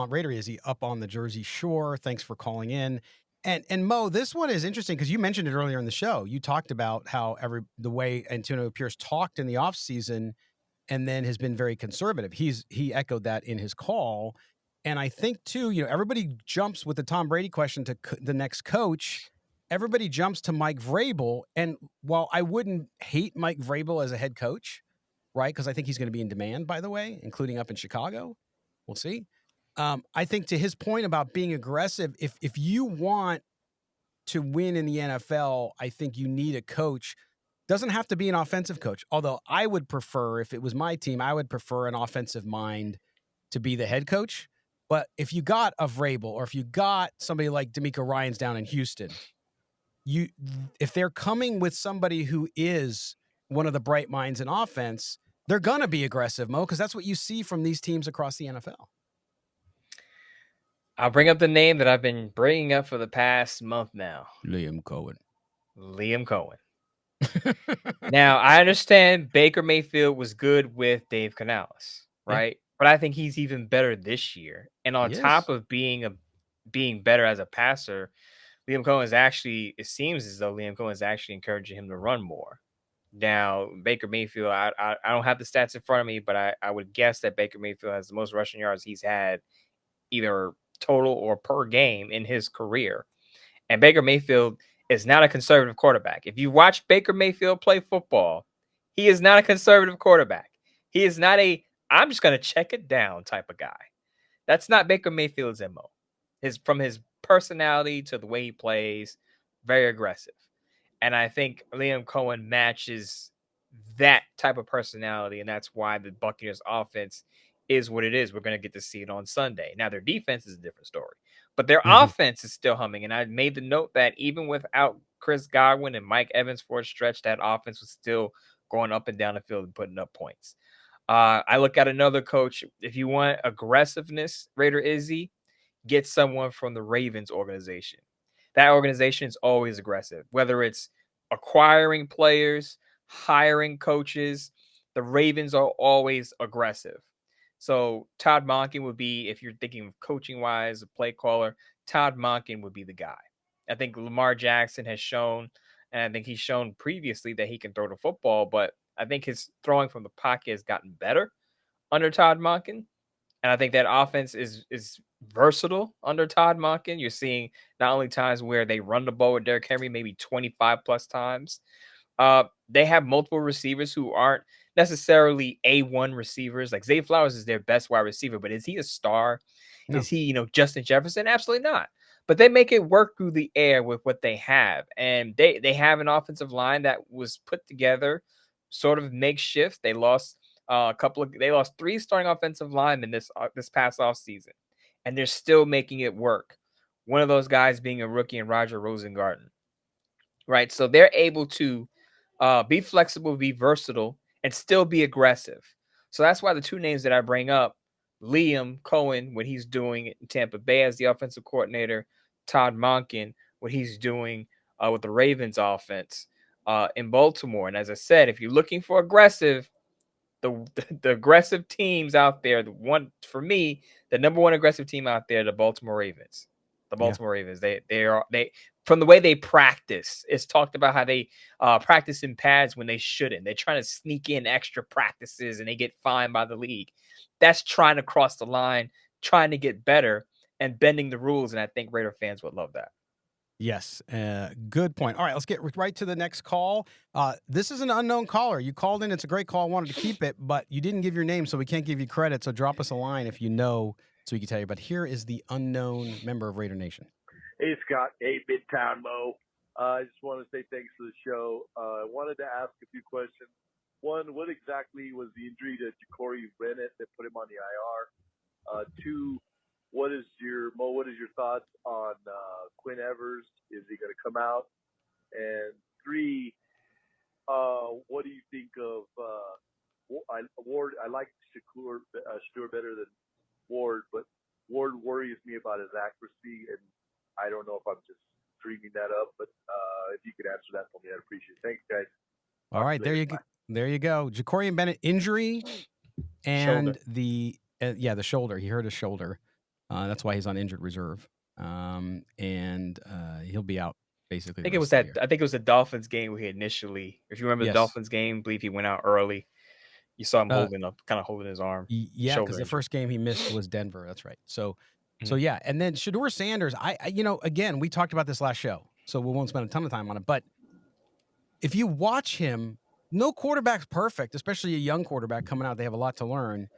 Raider Izzy up on the Jersey Shore. Thanks for calling in. And Mo, this one is interesting because you mentioned it earlier in the show. You talked about how the way Antonio Pierce talked in the offseason and then has been very conservative. He echoed that in his call. And I think too, everybody jumps with the Tom Brady question to the next coach. Everybody jumps to Mike Vrabel. And while I wouldn't hate Mike Vrabel as a head coach, right? Because I think he's going to be in demand, by the way, including up in Chicago. We'll see. I think to his point about being aggressive, if you want to win in the NFL, I think you need a coach. Doesn't have to be an offensive coach. Although I would prefer, if it was my team, I would prefer an offensive mind to be the head coach. But if you got a Vrabel or if you got somebody like D'Amico Ryans down in Houston, if they're coming with somebody who is one of the bright minds in offense, they're going to be aggressive, Mo, because that's what you see from these teams across the NFL. I'll bring up the name that I've been bringing up for the past month now. Liam Cohen. Now, I understand Baker Mayfield was good with Dave Canales, right? Yeah. But I think he's even better this year. And on top of being better as a passer, it seems as though Liam Cohen is actually encouraging him to run more. Now, Baker Mayfield, I don't have the stats in front of me, but I would guess that Baker Mayfield has the most rushing yards he's had either total or per game in his career. And Baker Mayfield is not a conservative quarterback. If you watch Baker Mayfield play football, he is not a conservative quarterback. He is not I'm just going to check it down type of guy. That's not Baker Mayfield's MO. From his personality to the way he plays, very aggressive. And I think Liam Cohen matches that type of personality, and that's why the Buccaneers offense is what it is. We're going to get to see it on Sunday. Now, their defense is a different story, but their offense is still humming. And I made the note that even without Chris Godwin and Mike Evans for a stretch, that offense was still going up and down the field and putting up points. I look at another coach. If you want aggressiveness, Raider Izzy, get someone from the Ravens organization. That organization is always aggressive, whether it's acquiring players, hiring coaches. The Ravens are always aggressive. So Todd Monken would be, if you're thinking of coaching wise, a play caller, Todd Monken would be the guy. I think Lamar Jackson has shown, and I think he's shown previously that he can throw the football, but I think his throwing from the pocket has gotten better under Todd Monken. And I think that offense is versatile under Todd Monken. You're seeing not only times where they run the ball with Derrick Henry, maybe 25 plus times. They have multiple receivers who aren't necessarily A1 receivers. Like Zay Flowers is their best wide receiver, but is he a star? No. Is he, Justin Jefferson? Absolutely not. But they make it work through the air with what they have. And they have an offensive line that was put together sort of makeshift. They lost they lost 3 starting offensive linemen this past off season, and they're still making it work. One of those guys being a rookie in Roger Rosengarten, right? So they're able to be flexible, be versatile, and still be aggressive. So that's why the 2 names that I bring up, Liam Cohen, what he's doing in Tampa Bay as the offensive coordinator, Todd Monken, what he's doing with the Ravens offense in Baltimore. And as I said, if you're looking for aggressive, the aggressive teams out there, the number one aggressive team out there, the Baltimore Ravens. The Baltimore Ravens. They from the way they practice, it's talked about how they practice in pads when they shouldn't. They're trying to sneak in extra practices and they get fined by the league. That's trying to cross the line, trying to get better and bending the rules. And I think Raider fans would love that. Yes, good point. All right, let's get right to the next call. This is an unknown caller. You called in. It's a great call. I wanted to keep it, but you didn't give your name, so we can't give you credit. So drop us a line if you know, so we can tell you. But here is the unknown member of Raider Nation. Hey, Scott. Hey, Midtown Mo. I just want to say thanks for the show. I wanted to ask a few questions. One, what exactly was the injury to Ja'Cory Bennett that put him on the IR? 2, what is your thoughts on Quinn Evers? Is he going to come out? And 3, what do you think of Ward? I like Sheduer better than Ward, but Ward worries me about his accuracy, and I don't know if I'm just dreaming that up. But if you could answer that for me, I'd appreciate it. Thanks, guys. All right, there you go. There you go. Ja'Cory Bennett injury and Shoulder. the shoulder. He hurt his shoulder. That's why he's on injured reserve. And he'll be out basically. I think it was the Dolphins game where he initially, if you remember the Dolphins game, I believe he went out early. You saw him holding his arm. Yeah, because the first game he missed was Denver. That's right. So yeah, and then Sheduer Sanders. I again, we talked about this last show, so we won't spend a ton of time on it. But if you watch him, no quarterback's perfect, especially a young quarterback coming out. They have a lot to learn.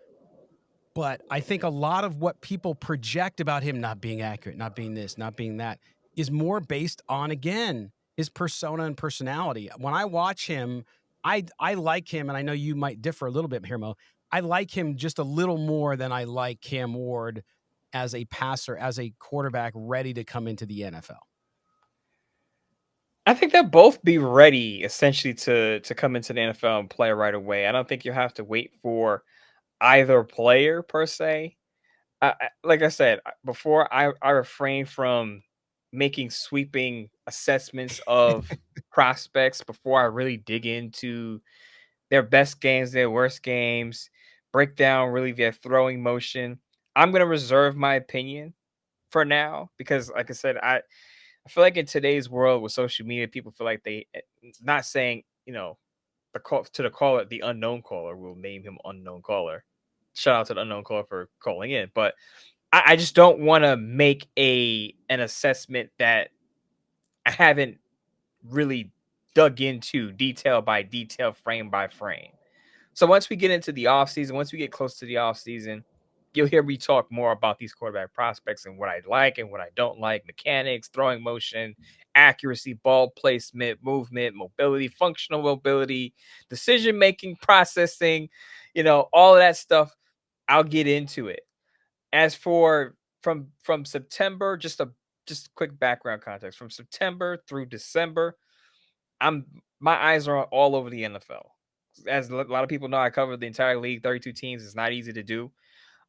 But I think a lot of what people project about him not being accurate, not being this, not being that, is more based on, again, his persona and personality. When I watch him, I like him, and I know you might differ a little bit here, Mo. I like him just a little more than I like Cam Ward as a passer, as a quarterback ready to come into the NFL. I think they'll both be ready, essentially, to come into the NFL and play right away. I don't think you have to wait for either player per se. Like I said before, I refrain from making sweeping assessments of prospects before I really dig into their best games, their worst games, break down really their throwing motion. I'm going to reserve my opinion for now because, like I said, I feel like in today's world with social media, people feel like not saying, the caller, the unknown caller, we'll name him unknown caller. Shout out to the unknown caller for calling in. But I just don't want to make an assessment that I haven't really dug into detail by detail, frame by frame. So once we get into the offseason, once we get close to the offseason, you'll hear me talk more about these quarterback prospects and what I like and what I don't like, mechanics, throwing motion, accuracy, ball placement, movement, mobility, functional mobility, decision-making, processing, all of that stuff. I'll get into it. As for from September, just quick background context. From September through December, my eyes are all over the NFL. As a lot of people know, I cover the entire league, 32 teams. It's not easy to do.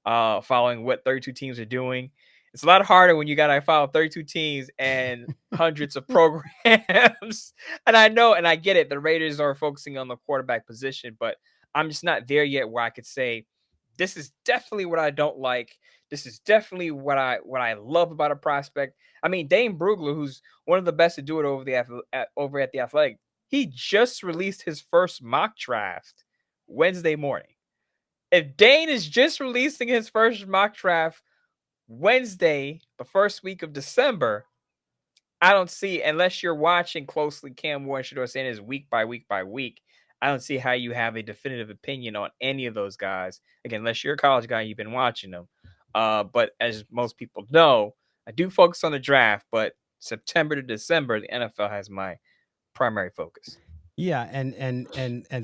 Following what 32 teams are doing. It's a lot harder when you got to follow 32 teams and hundreds of programs. And I know, and I get it. The Raiders are focusing on the quarterback position, but I'm just not there yet where I could say, this is definitely what I don't like. This is definitely what I love about a prospect. I mean, Dane Brugler, who's one of the best to do it over at the Athletic, He just released his first mock draft Wednesday morning. If Dane is just releasing his first mock draft Wednesday, the first week of December, I don't see, unless you're watching closely Cam Ward and Sheduer Sanders week by week by week, I don't see how you have a definitive opinion on any of those guys. Again, unless you're a college guy, you've been watching them. But as most people know, I do focus on the draft, but September to December, the NFL has my primary focus. Yeah, and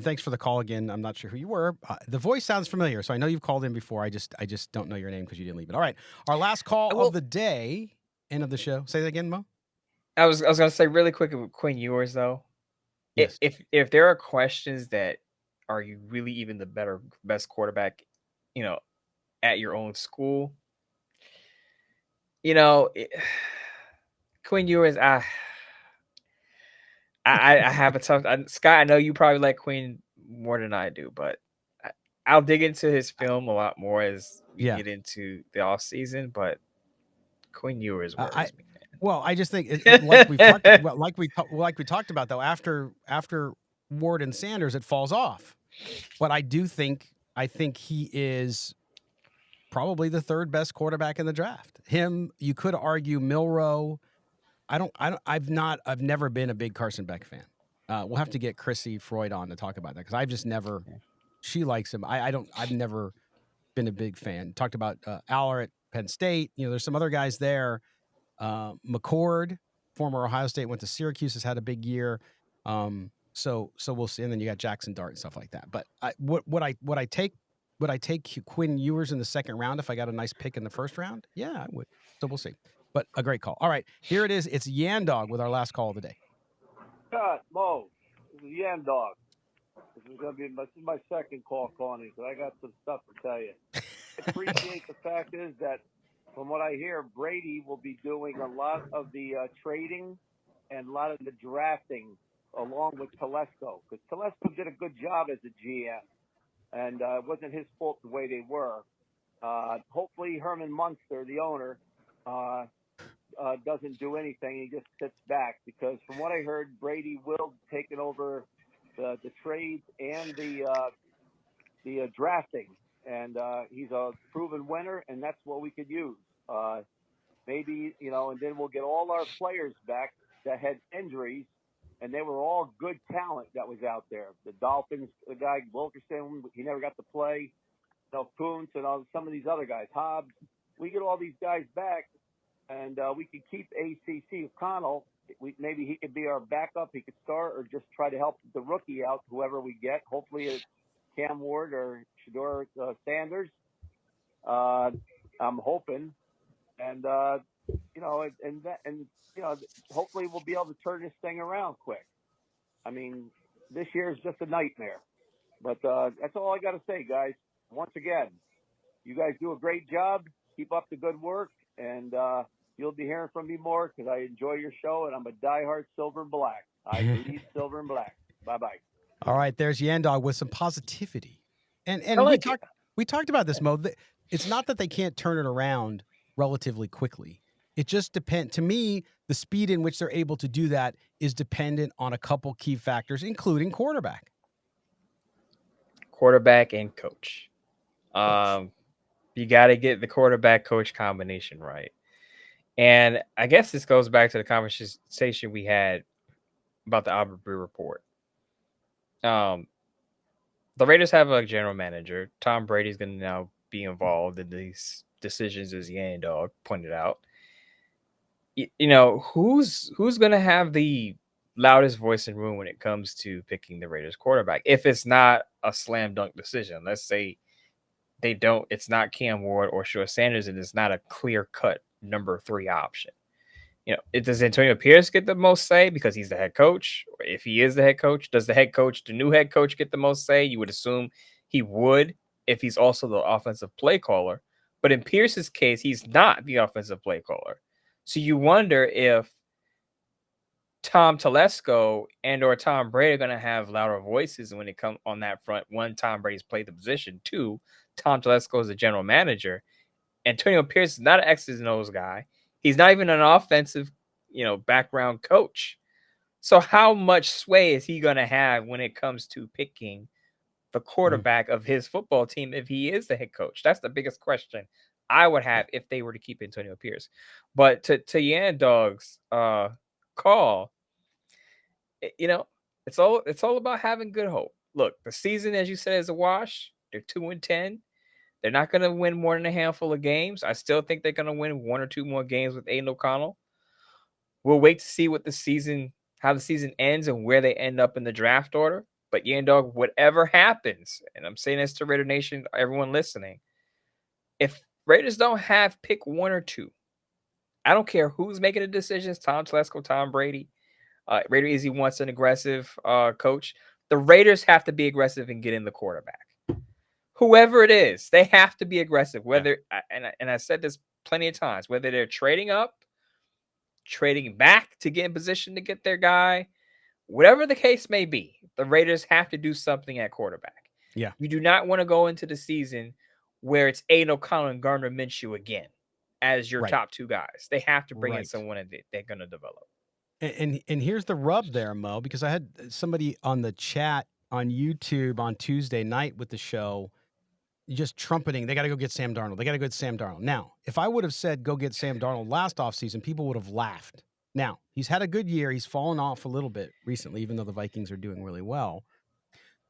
thanks for the call again. I'm not sure who you were. The voice sounds familiar, so I know you've called in before. I just don't know your name because you didn't leave it. All right, our last call of the day, end of the show. Say that again, Mo. I was gonna say really quick with Quinn Ewers though. Yes. If there are questions that are you really even the best quarterback, at your own school, Quinn Ewers, I have a tough. Scott, I know you probably like Quinn more than I do, but I'll dig into his film a lot more as we get into the off season. But Quinn Ewers worries me. Well, I just think like we've talked like we talked about though, after Ward and Sanders, it falls off. But I think he is probably the third best quarterback in the draft. Him, you could argue Milroe. I've never been a big Carson Beck fan. We'll have to get Chrissy Freud on to talk about that because I've just never. She likes him. I've never been a big fan. Talked about Aller at Penn State. There's some other guys there. McCord, former Ohio State, went to Syracuse, has had a big year. So we'll see. And then you got Jackson Dart and stuff like that. But would I take Quinn Ewers in the second round if I got a nice pick in the first round? Yeah, I would. So we'll see. But a great call. All right, here it is. It's Yan Dog with our last call of the day. Scott, Mo, this is Yan Dog. This is my second call calling you, so I got some stuff to tell you. I appreciate the fact is that from what I hear, Brady will be doing a lot of the trading and a lot of the drafting along with Telesco, because Telesco did a good job as a GM, and it wasn't his fault the way they were. Hopefully Herman Munster, the owner, doesn't do anything. He just sits back, because from what I heard, Brady will take it over the trades and the drafting, and he's a proven winner, and that's what we could use. Maybe, and then we'll get all our players back that had injuries, and they were all good talent that was out there. The Dolphins, the guy Wilkerson, he never got to play. Kuntz and some of these other guys, Hobbs. We get all these guys back, and we could keep ACC O'Connell. Maybe he could be our backup. He could start or just try to help the rookie out, whoever we get. Hopefully it's Cam Ward or Sheduer Sanders. I'm hoping. And, hopefully we'll be able to turn this thing around quick. I mean, this year is just a nightmare. But that's all I got to say, guys. Once again, you guys do a great job. Keep up the good work. And you'll be hearing from me more because I enjoy your show, and I'm a diehard Silver and Black. I bleed Silver and Black. Bye-bye. All right, there's Yan Dog with some positivity. And we talked about this, Mo. It's not that they can't turn it around relatively quickly. It just depends. To me, the speed in which they're able to do that is dependent on a couple key factors, including quarterback. Quarterback and coach. You got to get the quarterback-coach combination right. And I guess this goes back to the conversation we had about the Albert Breer report. The Raiders have a general manager. Tom Brady's going to now be involved in these decisions, as Yan Dog pointed out. Who's going to have the loudest voice in the room when it comes to picking the Raiders quarterback? If it's not a slam dunk decision, let's say it's not Cam Ward or Sheduer Sanders, and it's not a clear cut number 3 option. Does Antonio Pierce get the most say because he's the head coach? Or if he is the head coach, does the new head coach get the most say? You would assume he would if he's also the offensive play caller. But in Pierce's case, he's not the offensive play caller. So you wonder if Tom Telesco and or Tom Brady are going to have louder voices when it comes on that front. One, Tom Brady's played the position. 2, Tom Telesco is the general manager. Antonio Pierce is not an X's and O's guy. He's not even an offensive, background coach. So how much sway is he going to have when it comes to picking the quarterback of his football team if he is the head coach? That's the biggest question I would have if they were to keep Antonio Pierce. But to Yan Dog's call, it's all about having good hope. Look, the season, as you said, is a wash. They're 2-10. They're not going to win more than a handful of games. I still think they're going to win 1 or 2 more games with Aidan O'Connell. We'll wait to see how the season ends and where they end up in the draft order. But Yan Dog, whatever happens, and I'm saying this to Raider Nation, everyone listening, if Raiders don't have pick 1 or 2, I don't care who's making the decisions, Tom Telesco, Tom Brady. Raider Easy wants an aggressive coach. The Raiders have to be aggressive in getting the quarterback. Whoever it is, they have to be aggressive. Whether and I said this plenty of times, whether they're trading up, trading back to get in position to get their guy, whatever the case may be, the Raiders have to do something at quarterback. Yeah. You do not want to go into the season where it's Aidan O'Connell and Gardner Minshew again as your top 2 guys. They have to bring in someone that they're going to develop. And here's the rub there, Mo, because I had somebody on the chat on YouTube on Tuesday night with the show just trumpeting, they got to go get Sam Darnold. They got to go get Sam Darnold. Now, if I would have said go get Sam Darnold last offseason, people would have laughed. Now, he's had a good year. He's fallen off a little bit recently, even though the Vikings are doing really well.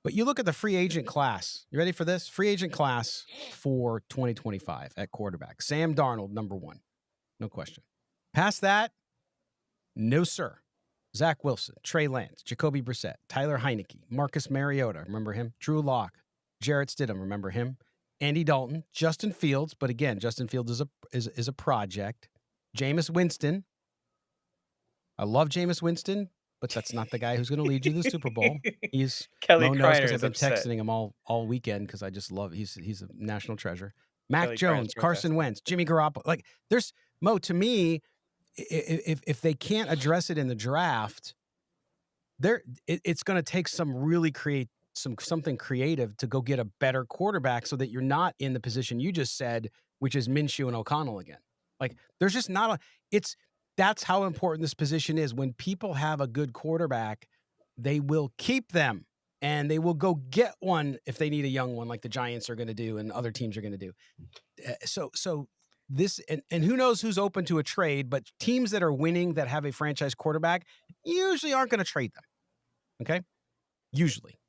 But you look at the free agent class. You ready for this? Free agent class for 2025 at quarterback. Sam Darnold, number 1. No question. Past that, no, sir. Zach Wilson, Trey Lance, Jacoby Brissett, Tyler Heineke, Marcus Mariota, remember him? Drew Lock, Jarrett Stidham, remember him? Andy Dalton, Justin Fields, but again, Justin Fields is a project. Jameis Winston. I love Jameis Winston, but that's not the guy who's going to lead you to the Super Bowl. He's Kelly Mo knows Kreiner because I've is been upset. texting him all weekend because I just love he's a national treasure. Mac Kelly Kreiner's Jones, Carson protesting. Wentz, Jimmy Garoppolo. Like there's Mo, to me, if they can't address it in the draft, it's going to take something creative to go get a better quarterback so that you're not in the position you just said, which is Minshew and O'Connell again. Like there's just not that's how important this position is. When people have a good quarterback, they will keep them and they will go get one if they need a young one, like the Giants are going to do and other teams are going to do. So this and who knows who's open to a trade, but teams that are winning that have a franchise quarterback usually aren't going to trade them. Okay? Usually.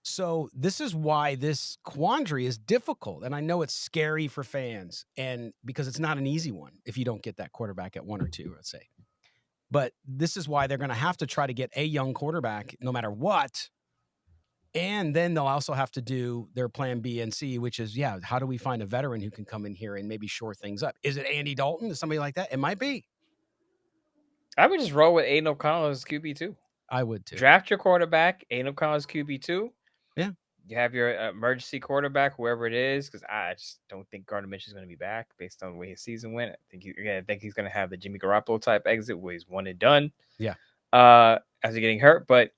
So this is why this quandary is difficult. And I know it's scary for fans and because it's not an easy one if you don't get that quarterback at 1 or 2, let's say. But this is why they're going to have to try to get a young quarterback no matter what. And then they'll also have to do their plan B and C, which is, how do we find a veteran who can come in here and maybe shore things up? Is it Andy Dalton? Is somebody like that? It might be. I would just roll with Aidan O'Connell as QB2. I would too. Draft your quarterback, Aidan O'Connell as QB2. Yeah. You have your emergency quarterback, whoever it is, because I just don't think Gardner Minshew is going to be back based on the way his season went. I think he's going to have the Jimmy Garoppolo type exit where he's one and done. Yeah. As he's getting hurt, but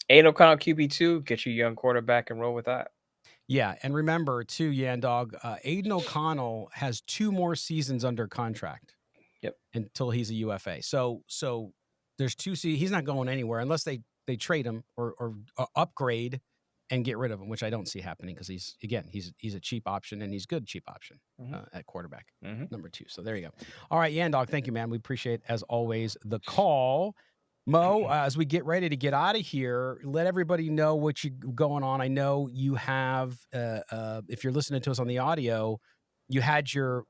Aidan O'Connell QB2, get your young quarterback and roll with that. Yeah, and remember too, Yandog, Aidan O'Connell has 2 more seasons under contract. Yep. Until he's a UFA. So there's 2 seasons. He's not going anywhere unless they trade him or upgrade and get rid of him, which I don't see happening because he's a cheap option and he's good cheap option at quarterback, number 2. So there you go. All right, Yandog, thank you, man. We appreciate, as always, the call. Mo, as we get ready to get out of here, let everybody know what you going on. I know you have, if you're listening to us on the audio, you had your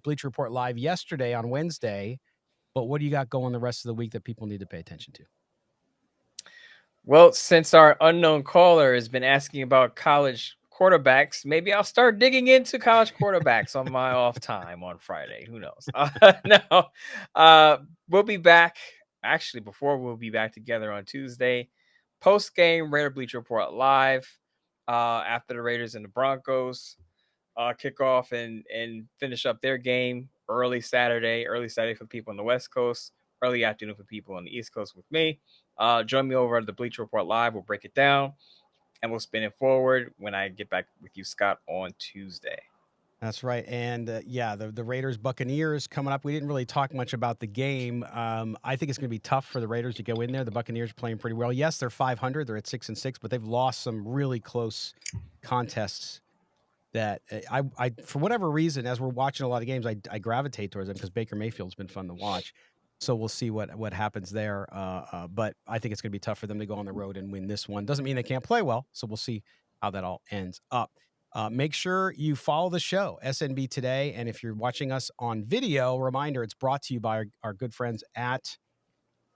Bleacher Report live yesterday on Wednesday, but what do you got going the rest of the week that people need to pay attention to? Well, since our unknown caller has been asking about college quarterbacks, maybe I'll start digging into college quarterbacks on my off time on Friday. Who knows? We'll be back. Actually, we'll be back together on Tuesday. Post-game Raider Bleacher Report live after the Raiders and the Broncos kick off and finish up their game early Saturday for people on the West Coast, early afternoon for people on the East Coast with me. Join me over at the Bleacher Report live. We'll break it down and we'll spin it forward when I get back with you, Scott, on Tuesday. That's right. And yeah, the Raiders Buccaneers coming up. We didn't really talk much about the game. I think it's going to be tough for the Raiders to go in there. The Buccaneers are playing pretty well. Yes, they're 500. They're at 6-6, but they've lost some really close contests that I for whatever reason, as we're watching a lot of games, I gravitate towards them because Baker Mayfield's been fun to watch. So we'll see what happens there. But I think it's going to be tough for them to go on the road and win this one. Doesn't mean they can't play well. So we'll see how that all ends up. Make sure you follow the show, SNB Today. And if you're watching us on video, reminder, it's brought to you by our good friends at,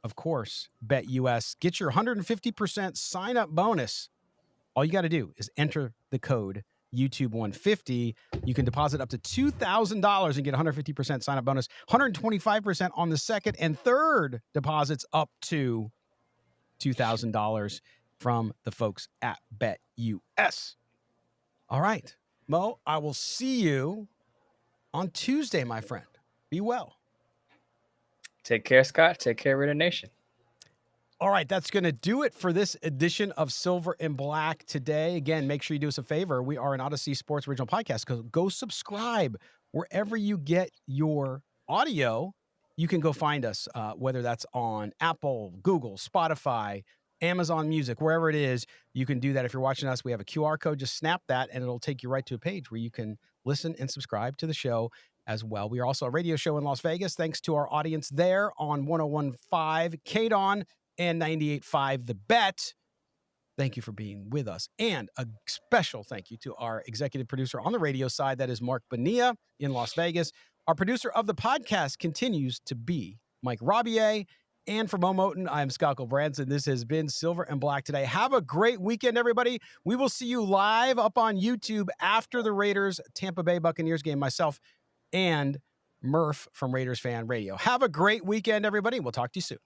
of course, BetUS. Get your 150% sign-up bonus. All you got to do is enter the code YouTube150. You can deposit up to $2,000 and get 150% sign-up bonus, 125% on the second and third deposits up to $2,000 from the folks at BetUS. All right, Mo, I will see you on Tuesday, my friend. Be well. Take care, Scott. Take care, Raider Nation. All right, that's going to do it for this edition of Silver and Black today. Again, make sure you do us a favor. We are an Odyssey Sports Original Podcast. Go subscribe wherever you get your audio. You can go find us, whether that's on Apple, Google, Spotify, Amazon Music, wherever it is. You can do that. If you're watching us, we have a QR code. Just snap that, and it'll take you right to a page where you can listen and subscribe to the show as well. We are also a radio show in Las Vegas. Thanks to our audience there on 101.5 KDON and 98.5 The Bet. Thank you for being with us. And a special thank you to our executive producer on the radio side. That is Mark Bonilla in Las Vegas. Our producer of the podcast continues to be Mike Robier. And for Mo Moten, I'm Scott Branson. This has been Silver and Black today. Have a great weekend, everybody. We will see you live up on YouTube after the Raiders Tampa Bay Buccaneers game. Myself and Murph from Raiders Fan Radio. Have a great weekend, everybody. We'll talk to you soon.